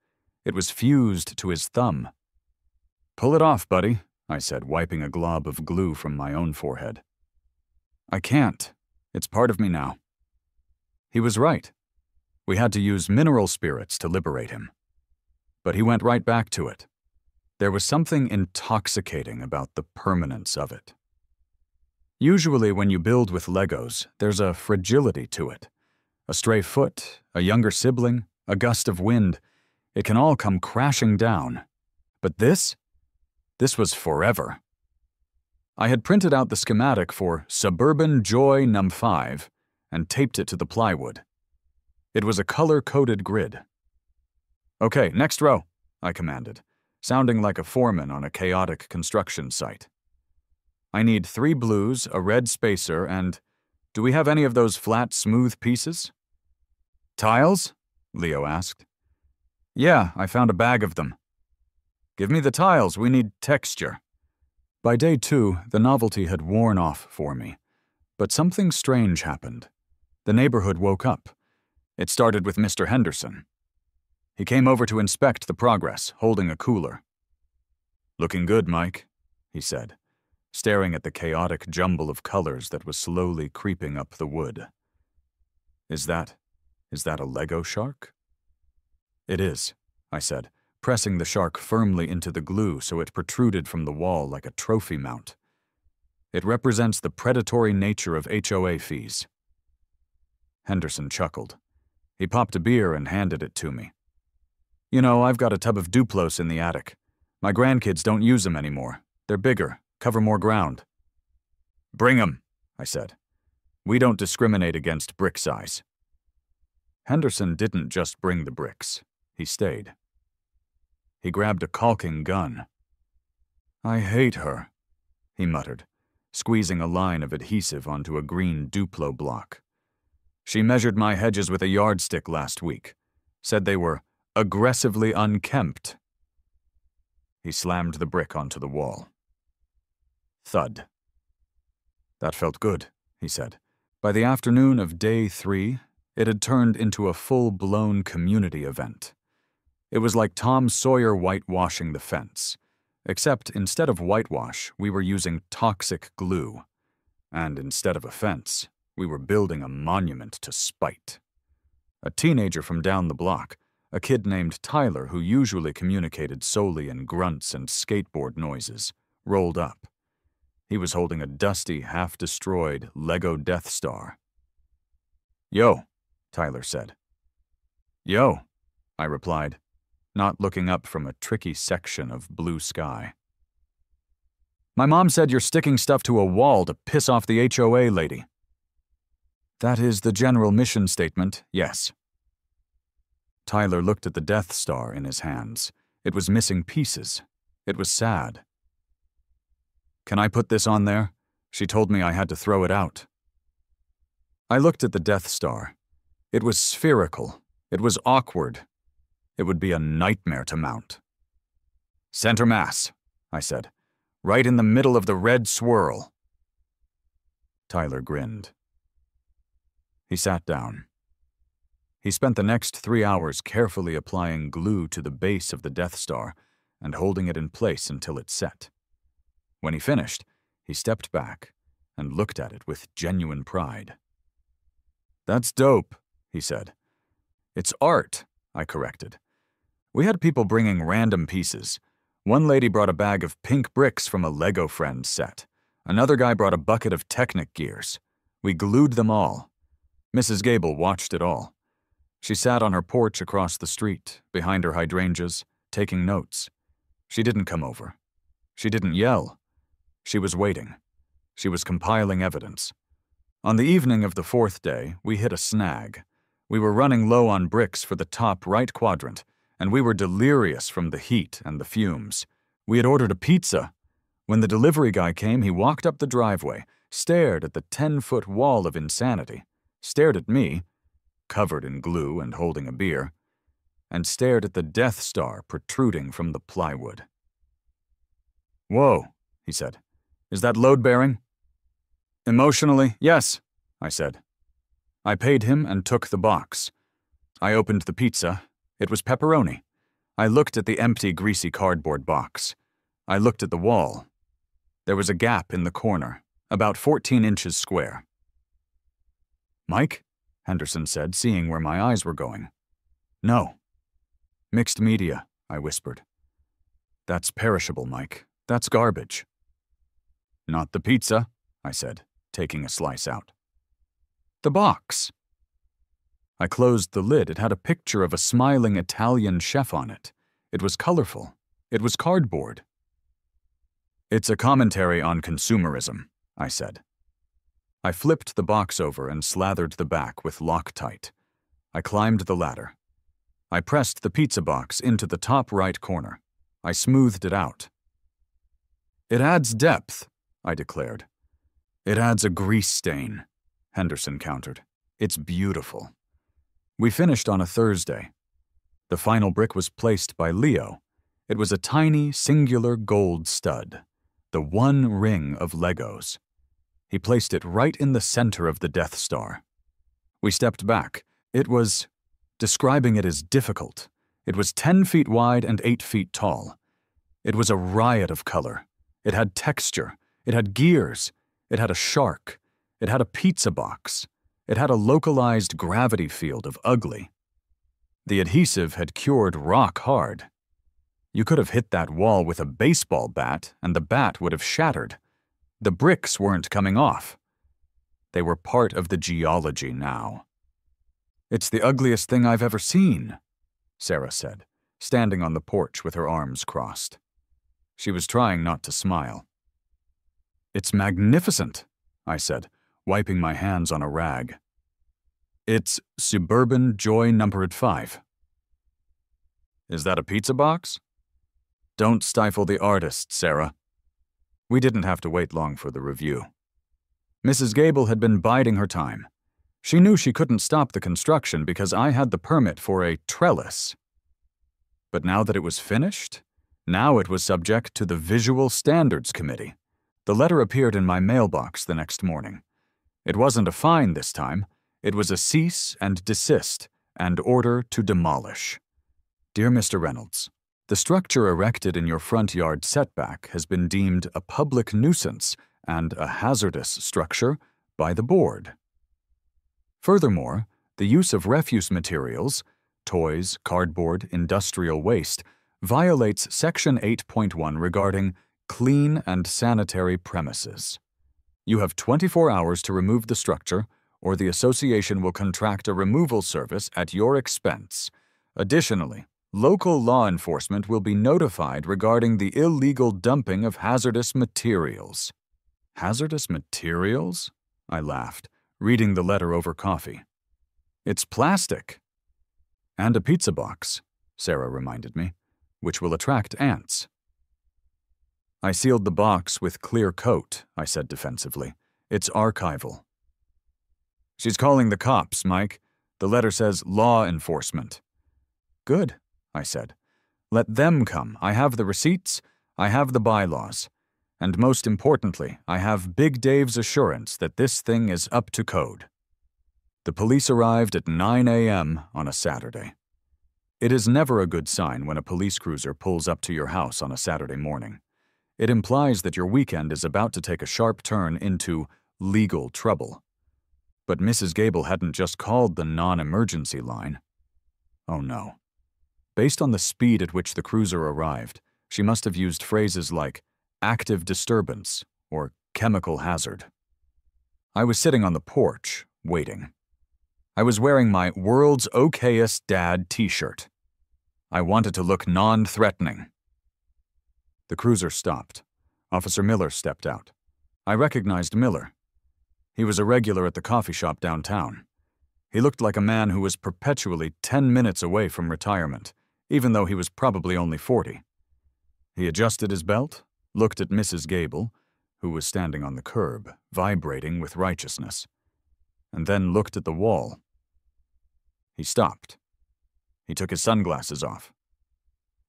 It was fused to his thumb. Pull it off, buddy, I said, wiping a glob of glue from my own forehead. I can't. It's part of me now. He was right. We had to use mineral spirits to liberate him. But he went right back to it. There was something intoxicating about the permanence of it. Usually when you build with Legos, there's a fragility to it. A stray foot, a younger sibling, a gust of wind, it can all come crashing down. But this was forever. I had printed out the schematic for Suburban Joy Num 5 and taped it to the plywood. It was a color-coded grid. Okay, next row, I commanded, sounding like a foreman on a chaotic construction site. I need 3 blues, a red spacer, and do we have any of those flat, smooth pieces? Tiles? Leo asked. Yeah, I found a bag of them. Give me the tiles, we need texture. By day 2, the novelty had worn off for me. But something strange happened. The neighborhood woke up. It started with Mr. Henderson. He came over to inspect the progress, holding a cooler. Looking good, Mike, he said, staring at the chaotic jumble of colors that was slowly creeping up the wood. Is that a Lego shark? It is, I said, pressing the shark firmly into the glue so it protruded from the wall like a trophy mount. It represents the predatory nature of HOA fees. Henderson chuckled. He popped a beer and handed it to me. You know, I've got a tub of Duplos in the attic. My grandkids don't use them anymore. They're bigger, cover more ground. Bring 'em, I said. We don't discriminate against brick size. Henderson didn't just bring the bricks. He stayed. He grabbed a caulking gun. I hate her, he muttered, squeezing a line of adhesive onto a green Duplo block. She measured my hedges with a yardstick last week, said they were aggressively unkempt. He slammed the brick onto the wall. Thud. That felt good, he said. By the afternoon of day 3, it had turned into a full-blown community event. It was like Tom Sawyer whitewashing the fence, except instead of whitewash, we were using toxic glue. And instead of a fence, we were building a monument to spite. A teenager from down the block, a kid named Tyler who usually communicated solely in grunts and skateboard noises, rolled up. He was holding a dusty, half-destroyed Lego Death Star. "Yo," Tyler said. "Yo," I replied, not looking up from a tricky section of blue sky. "My mom said you're sticking stuff to a wall to piss off the HOA lady." "That is the general mission statement, yes." Tyler looked at the Death Star in his hands. It was missing pieces. It was sad. "Can I put this on there? She told me I had to throw it out." I looked at the Death Star. It was spherical. It was awkward. It would be a nightmare to mount. "Center mass," I said. "Right in the middle of the red swirl." Tyler grinned. He sat down. He spent the next 3 hours carefully applying glue to the base of the Death Star and holding it in place until it set. When he finished, he stepped back and looked at it with genuine pride. "That's dope," he said. "It's art," I corrected. We had people bringing random pieces. One lady brought a bag of pink bricks from a Lego Friends set. Another guy brought a bucket of Technic gears. We glued them all. Mrs. Gable watched it all. She sat on her porch across the street, behind her hydrangeas, taking notes. She didn't come over. She didn't yell. She was waiting. She was compiling evidence. On the evening of the 4th day, we hit a snag. We were running low on bricks for the top right quadrant, and we were delirious from the heat and the fumes. We had ordered a pizza. When the delivery guy came, he walked up the driveway, stared at the 10-foot wall of insanity, stared at me, covered in glue and holding a beer, and stared at the Death Star protruding from the plywood. "Whoa," he said. "Is that load-bearing?" "Emotionally, yes," I said. I paid him and took the box. I opened the pizza. It was pepperoni. I looked at the empty, greasy cardboard box. I looked at the wall. There was a gap in the corner, about 14 inches square. "Mike?" Henderson said, seeing where my eyes were going. "No." "Mixed media," I whispered. "That's perishable, Mike. That's garbage." "Not the pizza," I said, taking a slice out. "The box." I closed the lid. It had a picture of a smiling Italian chef on it. It was colorful. It was cardboard. "It's a commentary on consumerism," I said. I flipped the box over and slathered the back with Loctite. I climbed the ladder. I pressed the pizza box into the top right corner. I smoothed it out. "It adds depth," I declared. "It adds a grease stain," Henderson countered. "It's beautiful." We finished on a Thursday. The final brick was placed by Leo. It was a tiny, singular gold stud, the one ring of Legos. He placed it right in the center of the Death Star. We stepped back. It was, describing it is difficult. It was 10 feet wide and 8 feet tall. It was a riot of color. It had texture. It had gears. It had a shark. It had a pizza box. It had a localized gravity field of ugly. The adhesive had cured rock hard. You could have hit that wall with a baseball bat, and the bat would have shattered. The bricks weren't coming off. They were part of the geology now. "It's the ugliest thing I've ever seen," Sarah said, standing on the porch with her arms crossed. She was trying not to smile. "It's magnificent," I said, wiping my hands on a rag. "It's Suburban Joy numbered 5. "Is that a pizza box?" "Don't stifle the artist, Sarah." We didn't have to wait long for the review. Mrs. Gable had been biding her time. She knew she couldn't stop the construction because I had the permit for a trellis. But now that it was finished, now it was subject to the Visual Standards Committee. The letter appeared in my mailbox the next morning. It wasn't a fine this time. It was a cease and desist and order to demolish. Dear Mr. Reynolds, the structure erected in your front yard setback has been deemed a public nuisance and a hazardous structure by the board. Furthermore, the use of refuse materials, toys, cardboard, industrial waste, violates Section 8.1 regarding clean and sanitary premises. You have 24 hours to remove the structure, or the association will contract a removal service at your expense. Additionally, local law enforcement will be notified regarding the illegal dumping of hazardous materials. Hazardous materials? I laughed, reading the letter over coffee. It's plastic. And a pizza box, Sarah reminded me, which will attract ants. I sealed the box with clear coat, I said defensively. It's archival. She's calling the cops, Mike. The letter says law enforcement. Good, I said. Let them come. I have the receipts, I have the bylaws. And most importantly, I have Big Dave's assurance that this thing is up to code. The police arrived at 9 a.m. on a Saturday. It is never a good sign when a police cruiser pulls up to your house on a Saturday morning. It implies that your weekend is about to take a sharp turn into legal trouble. But Mrs. Gable hadn't just called the non-emergency line. Oh no. Based on the speed at which the cruiser arrived, she must have used phrases like active disturbance or chemical hazard. I was sitting on the porch, waiting. I was wearing my World's Okayest Dad t-shirt. I wanted to look non-threatening. The cruiser stopped. Officer Miller stepped out. I recognized Miller. He was a regular at the coffee shop downtown. He looked like a man who was perpetually 10 minutes away from retirement, even though he was probably only 40. He adjusted his belt, looked at Mrs. Gable, who was standing on the curb, vibrating with righteousness, and then looked at the wall. He stopped. He took his sunglasses off.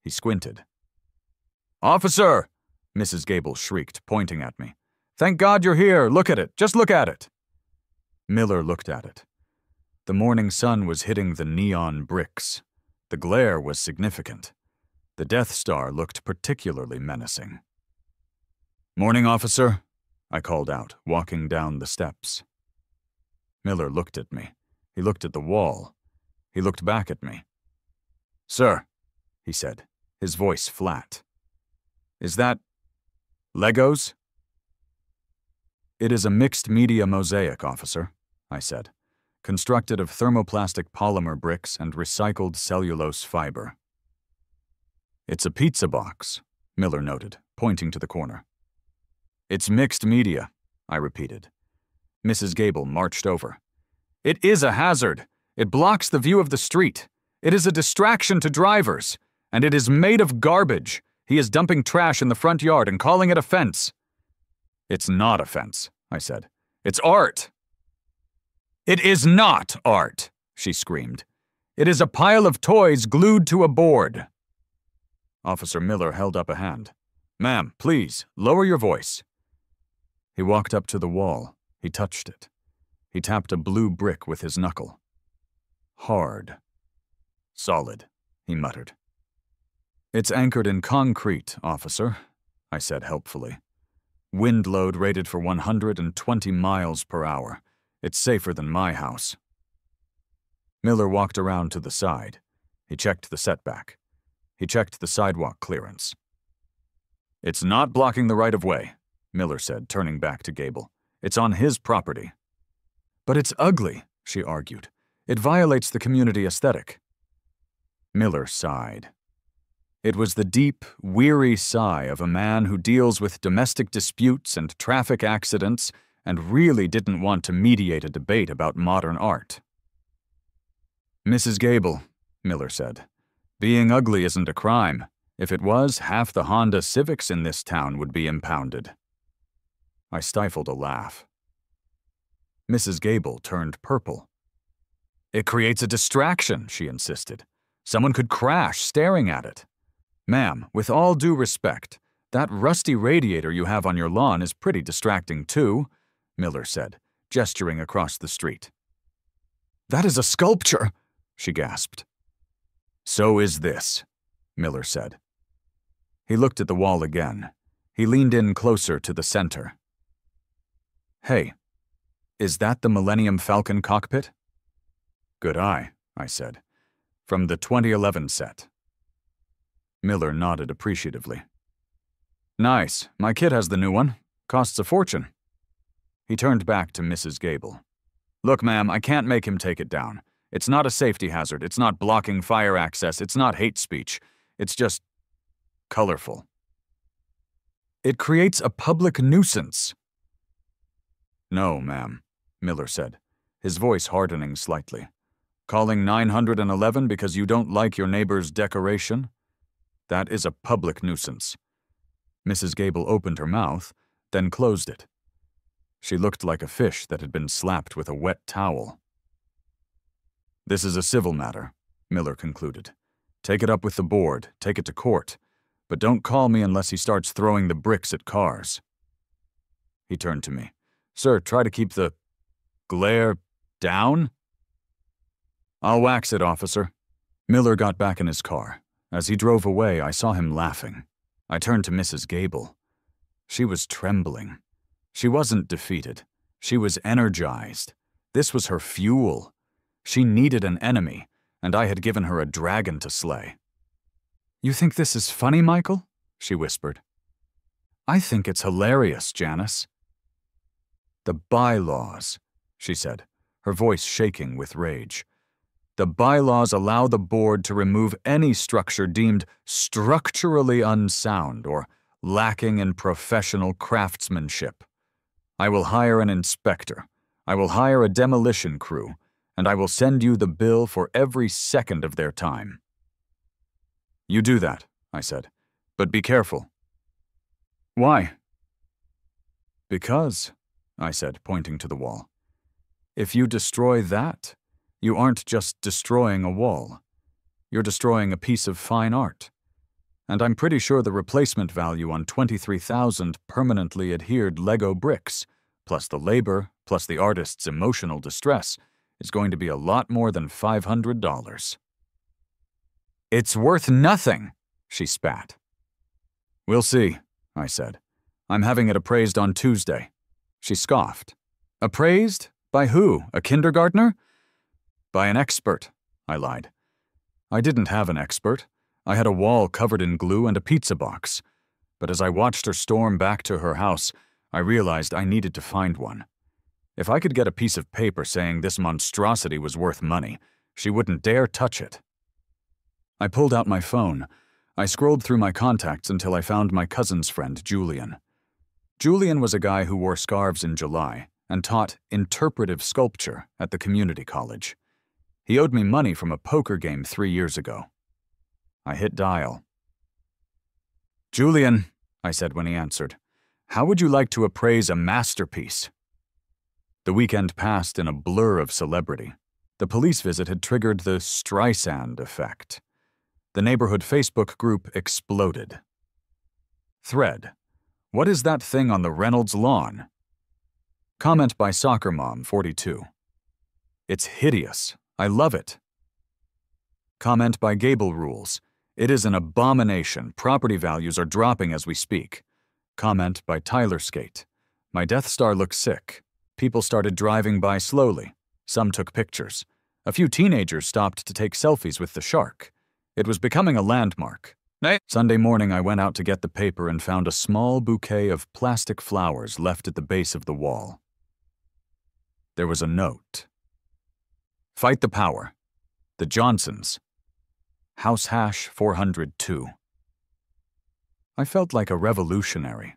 He squinted. "Officer!" Mrs. Gable shrieked, pointing at me. "Thank God you're here! Look at it! Just look at it!" Miller looked at it. The morning sun was hitting the neon bricks. The glare was significant. The Death Star looked particularly menacing. "Morning, officer," I called out, walking down the steps. Miller looked at me. He looked at the wall. He looked back at me. "Sir," he said, his voice flat. "Is that Legos?" "It is a mixed-media mosaic, officer," I said, constructed of thermoplastic polymer bricks and recycled cellulose fiber. "It's a pizza box," Miller noted, pointing to the corner. "It's mixed media," I repeated. Mrs. Gable marched over. "It is a hazard. It blocks the view of the street. It is a distraction to drivers. And it is made of garbage. He is dumping trash in the front yard and calling it a fence." "It's not a fence," I said. "It's art." "It is not art," she screamed. "It is a pile of toys glued to a board." Officer Miller held up a hand. "Ma'am, please, lower your voice." He walked up to the wall. He touched it. He tapped a blue brick with his knuckle. "Hard. Solid," he muttered. "It's anchored in concrete, officer," I said helpfully. "Wind load rated for 120 miles per hour. It's safer than my house." Miller walked around to the side. He checked the setback. He checked the sidewalk clearance. "It's not blocking the right-of-way," Miller said, turning back to Gable. "It's on his property." "But it's ugly," she argued. "It violates the community aesthetic." Miller sighed. It was the deep, weary sigh of a man who deals with domestic disputes and traffic accidents and really didn't want to mediate a debate about modern art. "Mrs. Gable," Miller said, "being ugly isn't a crime. If it was, half the Honda Civics in this town would be impounded." I stifled a laugh. Mrs. Gable turned purple. "It creates a distraction," she insisted. Someone could crash staring at it. Ma'am, with all due respect, that rusty radiator you have on your lawn is pretty distracting too, Miller said, gesturing across the street. That is a sculpture, she gasped. So is this, Miller said. He looked at the wall again. He leaned in closer to the center. Hey, is that the Millennium Falcon cockpit? Good eye, I said. From the 2011 set. Miller nodded appreciatively. Nice. My kid has the new one. Costs a fortune. He turned back to Mrs. Gable. Look, ma'am, I can't make him take it down. It's not a safety hazard. It's not blocking fire access. It's not hate speech. It's just colorful. It creates a public nuisance. No, ma'am, Miller said, his voice hardening slightly. Calling 911 because you don't like your neighbor's decoration? That is a public nuisance. Mrs. Gable opened her mouth, then closed it. She looked like a fish that had been slapped with a wet towel. This is a civil matter, Miller concluded. Take it up with the board, take it to court, but don't call me unless he starts throwing the bricks at cars. He turned to me. Sir, try to keep the glare down? I'll wax it, officer. Miller got back in his car. As he drove away, I saw him laughing. I turned to Mrs. Gable. She was trembling. She wasn't defeated. She was energized. This was her fuel. She needed an enemy, and I had given her a dragon to slay. You think this is funny, Michael? She whispered. I think it's hilarious, Janice. The bylaws, she said, her voice shaking with rage. The bylaws allow the board to remove any structure deemed structurally unsound or lacking in professional craftsmanship. I will hire an inspector. I will hire a demolition crew, and I will send you the bill for every second of their time. You do that, I said, but be careful. Why? Because, I said, pointing to the wall. If you destroy that, you aren't just destroying a wall. You're destroying a piece of fine art. And I'm pretty sure the replacement value on 23,000 permanently adhered Lego bricks, plus the labor, plus the artist's emotional distress, is going to be a lot more than $500. It's worth nothing, she spat. We'll see, I said. I'm having it appraised on Tuesday. She scoffed. Appraised? By who? A kindergartner? By an expert, I lied. I didn't have an expert. I had a wall covered in glue and a pizza box. But as I watched her storm back to her house, I realized I needed to find one. If I could get a piece of paper saying this monstrosity was worth money, she wouldn't dare touch it. I pulled out my phone. I scrolled through my contacts until I found my cousin's friend, Julian. Julian was a guy who wore scarves in July and taught interpretive sculpture at the community college. He owed me money from a poker game 3 years ago. I hit dial. Julian, I said when he answered, how would you like to appraise a masterpiece? The weekend passed in a blur of celebrity. The police visit had triggered the Streisand effect. The neighborhood Facebook group exploded. Thread. What is that thing on the Reynolds lawn? Comment by Soccer Mom 42. It's hideous. I love it. Comment by Gable Rules. It is an abomination. Property values are dropping as we speak. Comment by Tyler Skate. My Death Star looks sick. People started driving by slowly. Some took pictures. A few teenagers stopped to take selfies with the shark. It was becoming a landmark. Sunday morning, I went out to get the paper and found a small bouquet of plastic flowers left at the base of the wall. There was a note. Fight the power. The Johnsons. House hash 402. I felt like a revolutionary.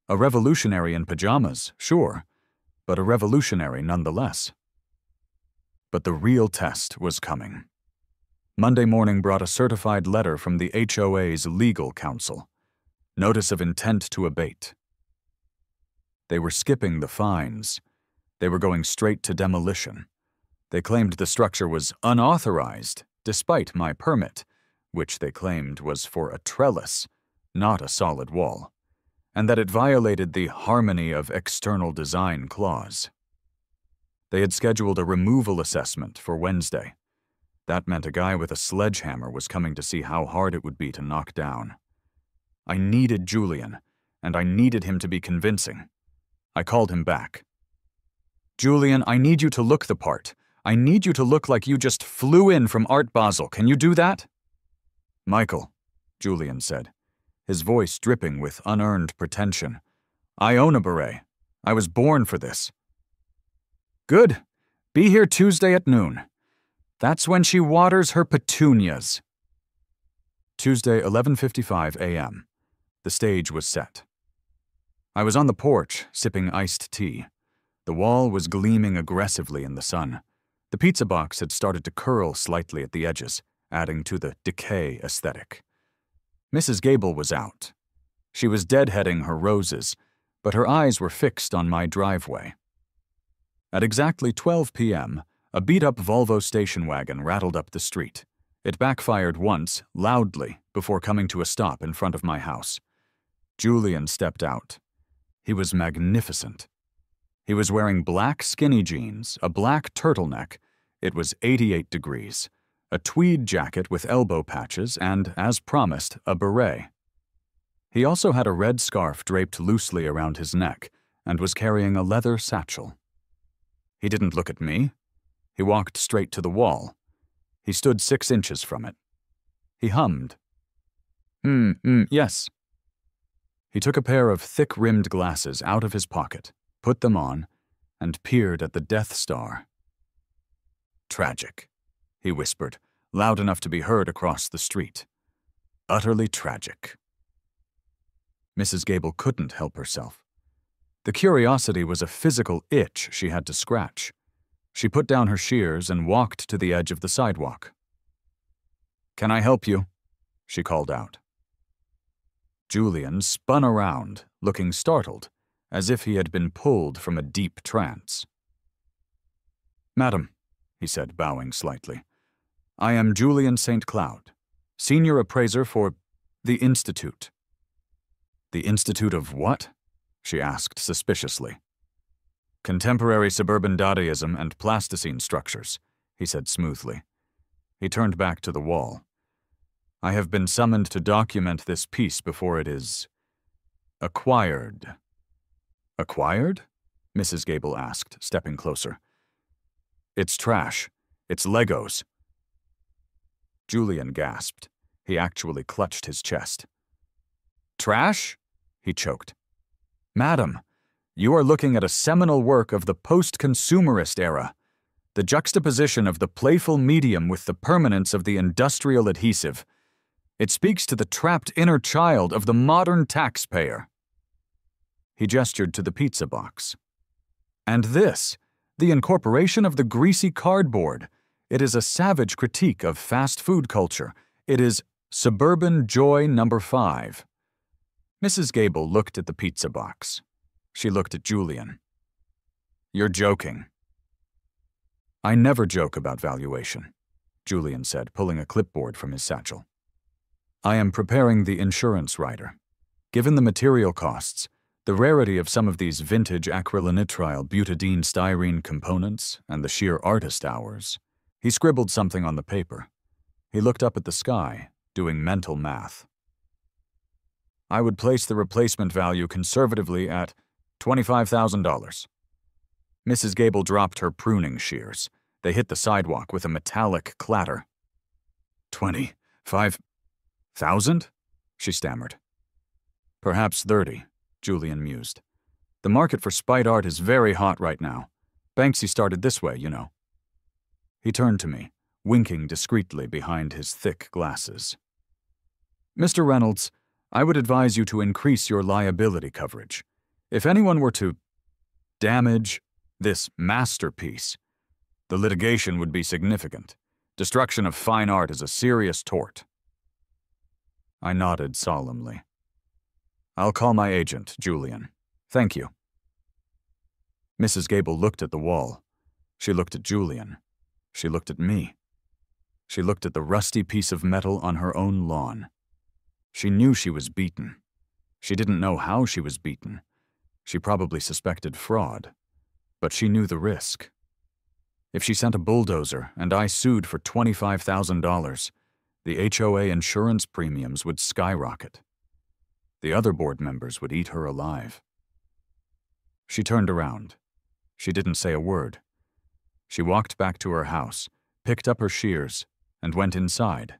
A revolutionary in pajamas, sure, but a revolutionary nonetheless. But the real test was coming. Monday morning brought a certified letter from the HOA's legal counsel. Notice of intent to abate. They were skipping the fines. They were going straight to demolition. They claimed the structure was unauthorized, despite my permit, which they claimed was for a trellis, not a solid wall, and that it violated the harmony of external design clause. They had scheduled a removal assessment for Wednesday. That meant a guy with a sledgehammer was coming to see how hard it would be to knock down. I needed Julian, and I needed him to be convincing. I called him back. "Julian, I need you to look the part. I need you to look like you just flew in from Art Basel. Can you do that?" "Michael," Julian said, his voice dripping with unearned pretension. "I own a beret. I was born for this." "Good. Be here Tuesday at noon. That's when she waters her petunias." Tuesday, 11:55 a.m. The stage was set. I was on the porch, sipping iced tea. The wall was gleaming aggressively in the sun. The pizza box had started to curl slightly at the edges, adding to the decay aesthetic. Mrs. Gable was out. She was deadheading her roses, but her eyes were fixed on my driveway. At exactly 12 p.m., a beat-up Volvo station wagon rattled up the street. It backfired once, loudly, before coming to a stop in front of my house. Julian stepped out. He was magnificent. He was wearing black skinny jeans, a black turtleneck, it was 88 degrees, a tweed jacket with elbow patches, and, as promised, a beret. He also had a red scarf draped loosely around his neck and was carrying a leather satchel. He didn't look at me. He walked straight to the wall. He stood 6 inches from it. He hummed. Yes. He took a pair of thick-rimmed glasses out of his pocket, put them on, and peered at the Death Star. "Tragic," he whispered, loud enough to be heard across the street. "Utterly tragic." Mrs. Gable couldn't help herself. The curiosity was a physical itch she had to scratch. She put down her shears and walked to the edge of the sidewalk. "Can I help you?" she called out. Julian spun around, looking startled, as if he had been pulled from a deep trance. "Madam," he said, bowing slightly, "I am Julian St. Cloud, senior appraiser for the Institute." "The Institute of what?" she asked suspiciously. "Contemporary suburban Dadaism and plasticine structures," he said smoothly. He turned back to the wall. "I have been summoned to document this piece before it is acquired." "Acquired?" Mrs. Gable asked, stepping closer. "It's trash. It's Legos." Julian gasped. He actually clutched his chest. "Trash?" he choked. "Madam, you are looking at a seminal work of the post-consumerist era, the juxtaposition of the playful medium with the permanence of the industrial adhesive. It speaks to the trapped inner child of the modern taxpayer." He gestured to the pizza box. "And this, the incorporation of the greasy cardboard. It is a savage critique of fast food culture. It is suburban joy number 5. Mrs. Gable looked at the pizza box. She looked at Julian. "You're joking." "I never joke about valuation," Julian said, pulling a clipboard from his satchel. "I am preparing the insurance rider. Given the material costs, the rarity of some of these vintage acrylonitrile butadiene styrene components, and the sheer artist hours," he scribbled something on the paper. He looked up at the sky, doing mental math. "I would place the replacement value conservatively at $25,000. Mrs. Gable dropped her pruning shears. They hit the sidewalk with a metallic clatter. "25,000?" she stammered. "Perhaps 30, Julian mused. "The market for spite art is very hot right now. Banksy started this way, you know." He turned to me, winking discreetly behind his thick glasses. "Mr. Reynolds, I would advise you to increase your liability coverage. If anyone were to damage this masterpiece, the litigation would be significant. Destruction of fine art is a serious tort." I nodded solemnly. "I'll call my agent, Julian. Thank you." Mrs. Gable looked at the wall. She looked at Julian. She looked at me. She looked at the rusty piece of metal on her own lawn. She knew she was beaten. She didn't know how she was beaten. She probably suspected fraud, but she knew the risk. If she sent a bulldozer and I sued for $25,000, the HOA insurance premiums would skyrocket. The other board members would eat her alive. She turned around. She didn't say a word. She walked back to her house, picked up her shears, and went inside.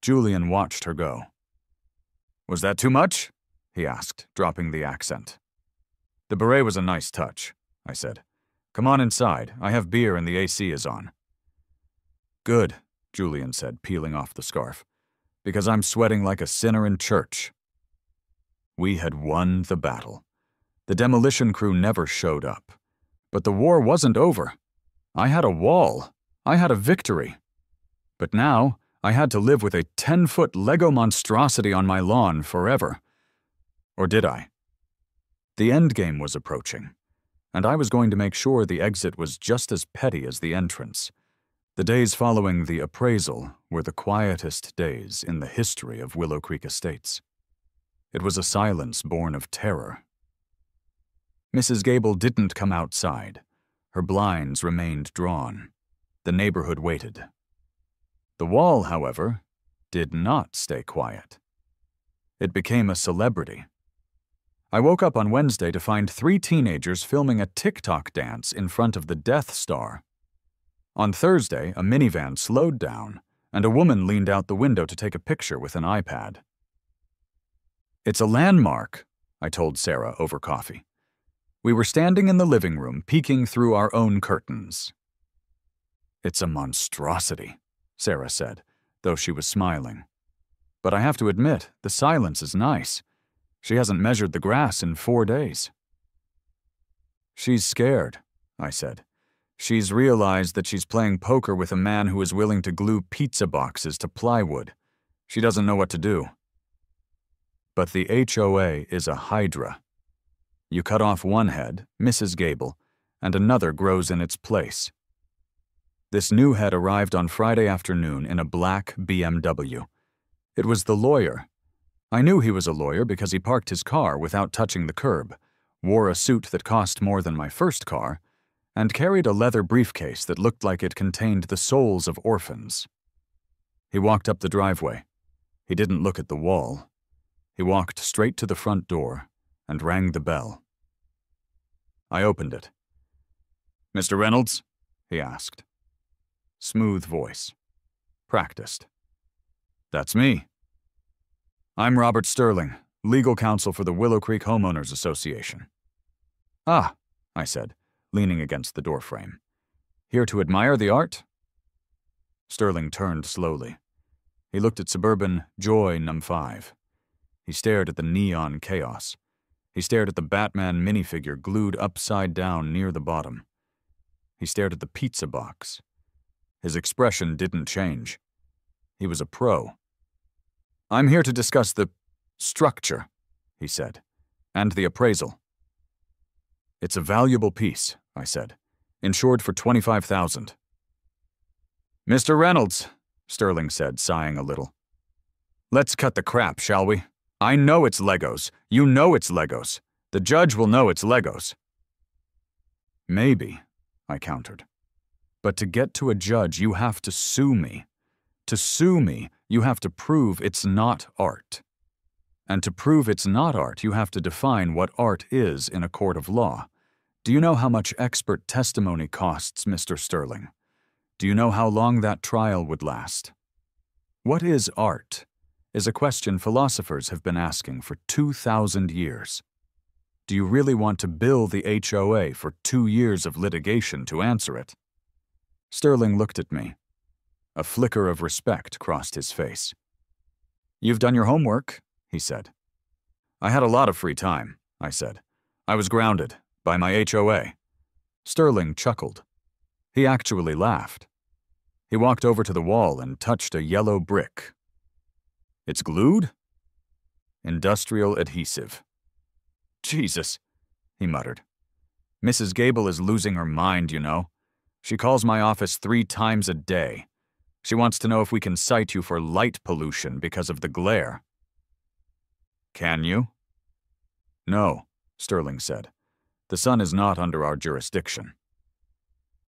Julian watched her go. "Was that too much?" he asked, dropping the accent. "The beret was a nice touch," I said. "Come on inside. I have beer and the AC is on." "Good," Julian said, peeling off the scarf, "because I'm sweating like a sinner in church." We had won the battle. The demolition crew never showed up. But the war wasn't over. I had a wall. I had a victory. But now, I had to live with a 10-foot Lego monstrosity on my lawn forever. Or did I? The endgame was approaching, and I was going to make sure the exit was just as petty as the entrance. The days following the appraisal were the quietest days in the history of Willow Creek Estates. It was a silence born of terror. Mrs. Gable didn't come outside. Her blinds remained drawn. The neighborhood waited. The wall, however, did not stay quiet. It became a celebrity. I woke up on Wednesday to find 3 teenagers filming a TikTok dance in front of the Death Star. On Thursday, a minivan slowed down, and a woman leaned out the window to take a picture with an iPad. "It's a landmark," I told Sarah over coffee. We were standing in the living room, peeking through our own curtains. "It's a monstrosity," Sarah said, though she was smiling. "But I have to admit, the silence is nice. She hasn't measured the grass in 4 days." "She's scared," I said. "She's realized that she's playing poker with a man who is willing to glue pizza boxes to plywood. She doesn't know what to do." But the HOA is a hydra. You cut off one head, Mrs. Gable, and another grows in its place. This new head arrived on Friday afternoon in a black BMW. It was the lawyer. I knew he was a lawyer because he parked his car without touching the curb, wore a suit that cost more than my first car, and carried a leather briefcase that looked like it contained the souls of orphans. He walked up the driveway. He didn't look at the wall. He walked straight to the front door and rang the bell. I opened it. "Mr. Reynolds?" he asked. Smooth voice. Practiced. "That's me." "I'm Robert Sterling, legal counsel for the Willow Creek Homeowners Association." "Ah," I said, leaning against the doorframe. "Here to admire the art?" Sterling turned slowly. He looked at suburban Joy Num 5. He stared at the neon chaos. He stared at the Batman minifigure glued upside down near the bottom. He stared at the pizza box. His expression didn't change. He was a pro. "I'm here to discuss the structure," he said, "and the appraisal." "It's a valuable piece," I said, "insured for $25,000. "Mr. Reynolds," Sterling said, sighing a little. "Let's cut the crap, shall we? I know it's Legos. You know it's Legos. The judge will know it's Legos." "Maybe," I countered. "But to get to a judge, you have to sue me. To sue me, you have to prove it's not art. And to prove it's not art, you have to define what art is in a court of law. Do you know how much expert testimony costs, Mr. Sterling? Do you know how long that trial would last? What is art is a question philosophers have been asking for 2,000 years. Do you really want to bill the HOA for 2 years of litigation to answer it?" Sterling looked at me. A flicker of respect crossed his face. "You've done your homework," he said. "I had a lot of free time," I said. "I was grounded by my HOA." Sterling chuckled. He actually laughed. He walked over to the wall and touched a yellow brick. "It's glued?" "Industrial adhesive." "Jesus," he muttered. "Mrs. Gable is losing her mind, you know. She calls my office 3 times a day. She wants to know if we can cite you for light pollution because of the glare. Can you? No, Sterling said. The sun is not under our jurisdiction.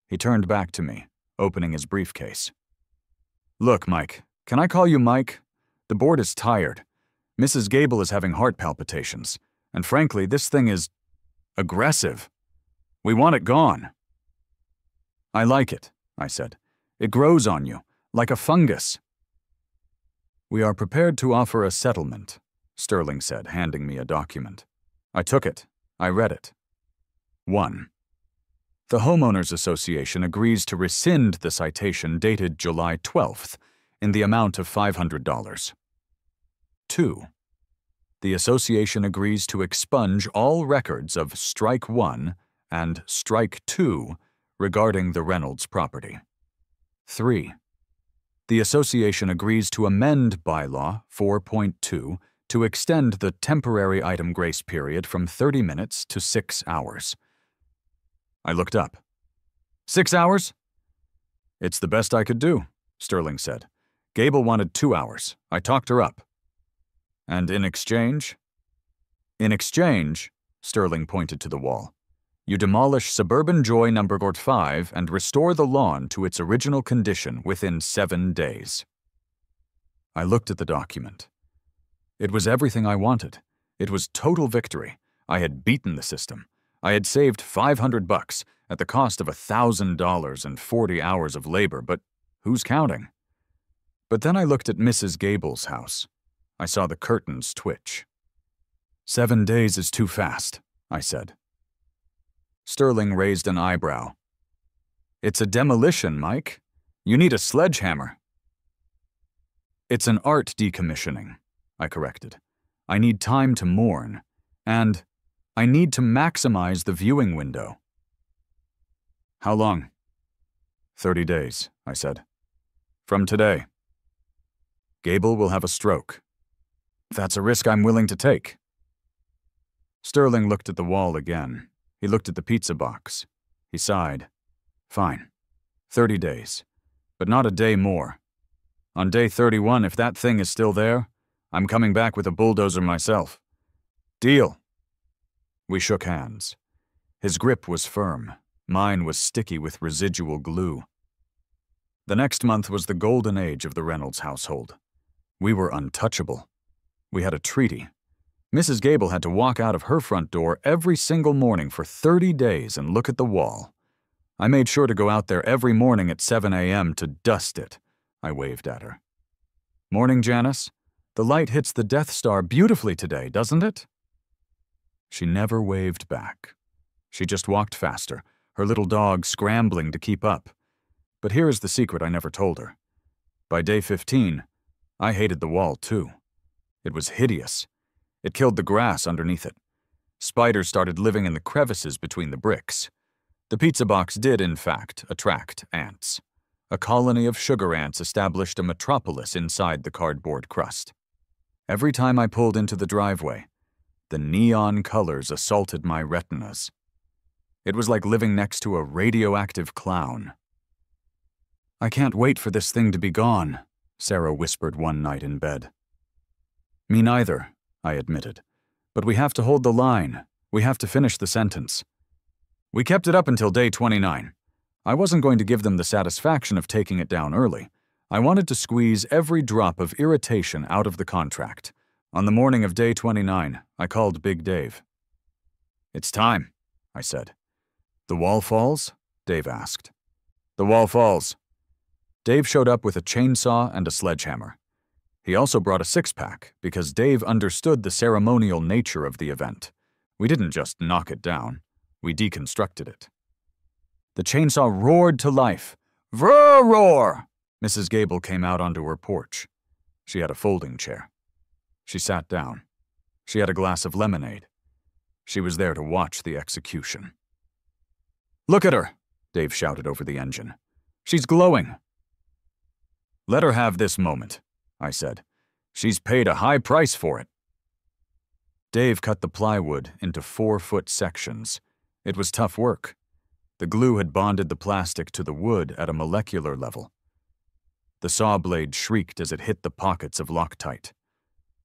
He turned back to me, opening his briefcase. Look, Mike, can I call you Mike? The board is tired. Mrs. Gable is having heart palpitations, and frankly, this thing is aggressive. We want it gone. I like it, I said. It grows on you, like a fungus. We are prepared to offer a settlement, Sterling said, handing me a document. I took it. I read it. 1. The Homeowners Association agrees to rescind the citation dated July 12th in the amount of $500. 2. The association agrees to expunge all records of Strike 1 and Strike 2 regarding the Reynolds property. 3. The association agrees to amend Bylaw 4.2 to extend the temporary item grace period from 30 minutes to 6 hours. I looked up. 6 hours? It's the best I could do, Sterling said. Gable wanted 2 hours. I talked her up. And in exchange? In exchange, Sterling pointed to the wall, you demolish Suburban Joy No. 5 and restore the lawn to its original condition within 7 days. I looked at the document. It was everything I wanted. It was total victory. I had beaten the system. I had saved $500 at the cost of $1,000 and 40 hours of labor, but who's counting? But then I looked at Mrs. Gable's house. I saw the curtains twitch. 7 days is too fast, I said. Sterling raised an eyebrow. It's a demolition, Mike. You need a sledgehammer. It's an art decommissioning, I corrected. I need time to mourn, and I need to maximize the viewing window. How long? 30 days, I said. From today. Gable will have a stroke. That's a risk I'm willing to take. Sterling looked at the wall again. He looked at the pizza box. He sighed. Fine. 30 days. But not a day more. On day 31, if that thing is still there, I'm coming back with a bulldozer myself. Deal. We shook hands. His grip was firm. Mine was sticky with residual glue. The next month was the golden age of the Reynolds household. We were untouchable. We had a treaty. Mrs. Gable had to walk out of her front door every single morning for 30 days and look at the wall. I made sure to go out there every morning at 7 a.m. to dust it. I waved at her. Morning, Janice. The light hits the Death Star beautifully today, doesn't it? She never waved back. She just walked faster, her little dog scrambling to keep up. But here is the secret I never told her. By day 15, I hated the wall too. It was hideous. It killed the grass underneath it. Spiders started living in the crevices between the bricks. The pizza box did, in fact, attract ants. A colony of sugar ants established a metropolis inside the cardboard crust. Every time I pulled into the driveway, the neon colors assaulted my retinas. It was like living next to a radioactive clown. I can't wait for this thing to be gone, Sarah whispered one night in bed. Me neither, I admitted. But we have to hold the line. We have to finish the sentence. We kept it up until day 29. I wasn't going to give them the satisfaction of taking it down early. I wanted to squeeze every drop of irritation out of the contract. On the morning of day 29, I called Big Dave. It's time, I said. The wall falls? Dave asked. The wall falls. Dave showed up with a chainsaw and a sledgehammer. He also brought a six-pack because Dave understood the ceremonial nature of the event. We didn't just knock it down. We deconstructed it. The chainsaw roared to life. Vroom roar! Mrs. Gable came out onto her porch. She had a folding chair. She sat down. She had a glass of lemonade. She was there to watch the execution. Look at her, Dave shouted over the engine. She's glowing. Let her have this moment, I said. She's paid a high price for it. Dave cut the plywood into 4-foot sections. It was tough work. The glue had bonded the plastic to the wood at a molecular level. The saw blade shrieked as it hit the pockets of Loctite.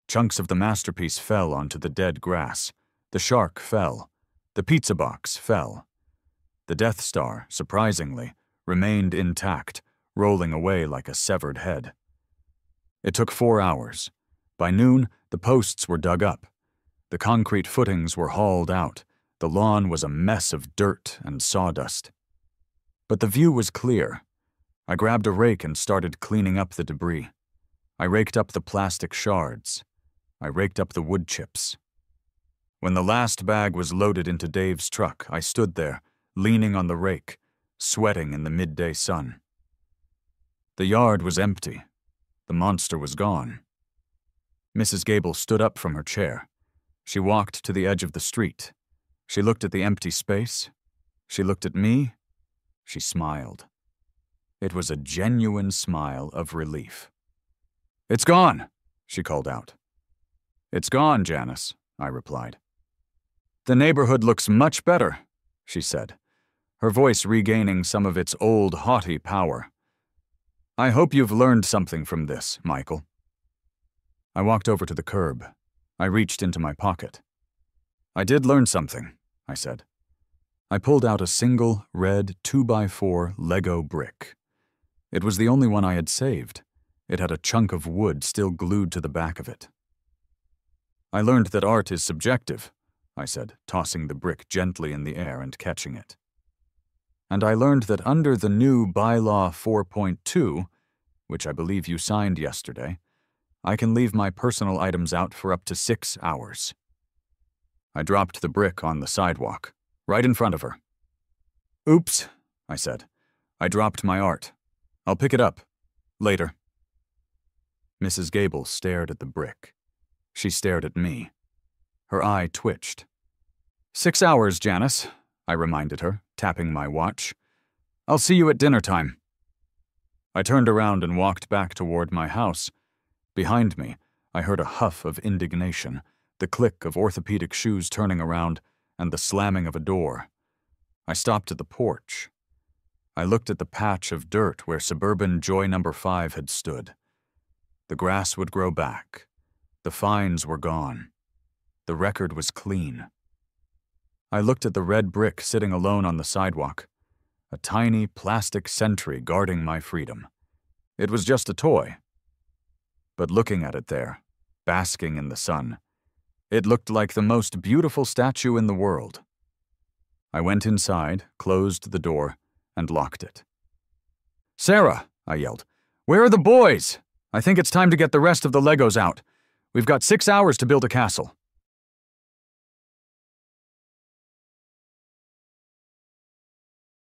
Chunks of the masterpiece fell onto the dead grass. The shark fell. The pizza box fell. The Death Star, surprisingly, remained intact, rolling away like a severed head. It took 4 hours. By noon, the posts were dug up. The concrete footings were hauled out. The lawn was a mess of dirt and sawdust. But the view was clear. I grabbed a rake and started cleaning up the debris. I raked up the plastic shards. I raked up the wood chips. When the last bag was loaded into Dave's truck, I stood there, leaning on the rake, sweating in the midday sun. The yard was empty. The monster was gone. Mrs. Gable stood up from her chair. She walked to the edge of the street. She looked at the empty space. She looked at me. She smiled. It was a genuine smile of relief. "It's gone," she called out. "It's gone, Janice," I replied. "The neighborhood looks much better," she said, her voice regaining some of its old haughty power. "I hope you've learned something from this, Michael." I walked over to the curb. I reached into my pocket. "I did learn something," I said. I pulled out a single red 2x4 Lego brick. It was the only one I had saved. It had a chunk of wood still glued to the back of it. "I learned that art is subjective," I said, tossing the brick gently in the air and catching it. "And I learned that under the new Bylaw 4.2, which I believe you signed yesterday, I can leave my personal items out for up to 6 hours." I dropped the brick on the sidewalk, right in front of her. "Oops," I said. "I dropped my art. I'll pick it up. Later." Mrs. Gable stared at the brick. She stared at me. Her eye twitched. "6 hours, Janice," I reminded her, tapping my watch. "I'll see you at dinner time." I turned around and walked back toward my house. Behind me, I heard a huff of indignation, the click of orthopedic shoes turning around, and the slamming of a door. I stopped at the porch. I looked at the patch of dirt where suburban Joy No. 5 had stood. The grass would grow back. The fines were gone. The record was clean. I looked at the red brick sitting alone on the sidewalk, a tiny plastic sentry guarding my freedom. It was just a toy. But looking at it there, basking in the sun, it looked like the most beautiful statue in the world. I went inside, closed the door, and locked it. "Sarah," I yelled, "where are the boys? I think it's time to get the rest of the Legos out. We've got 6 hours to build a castle."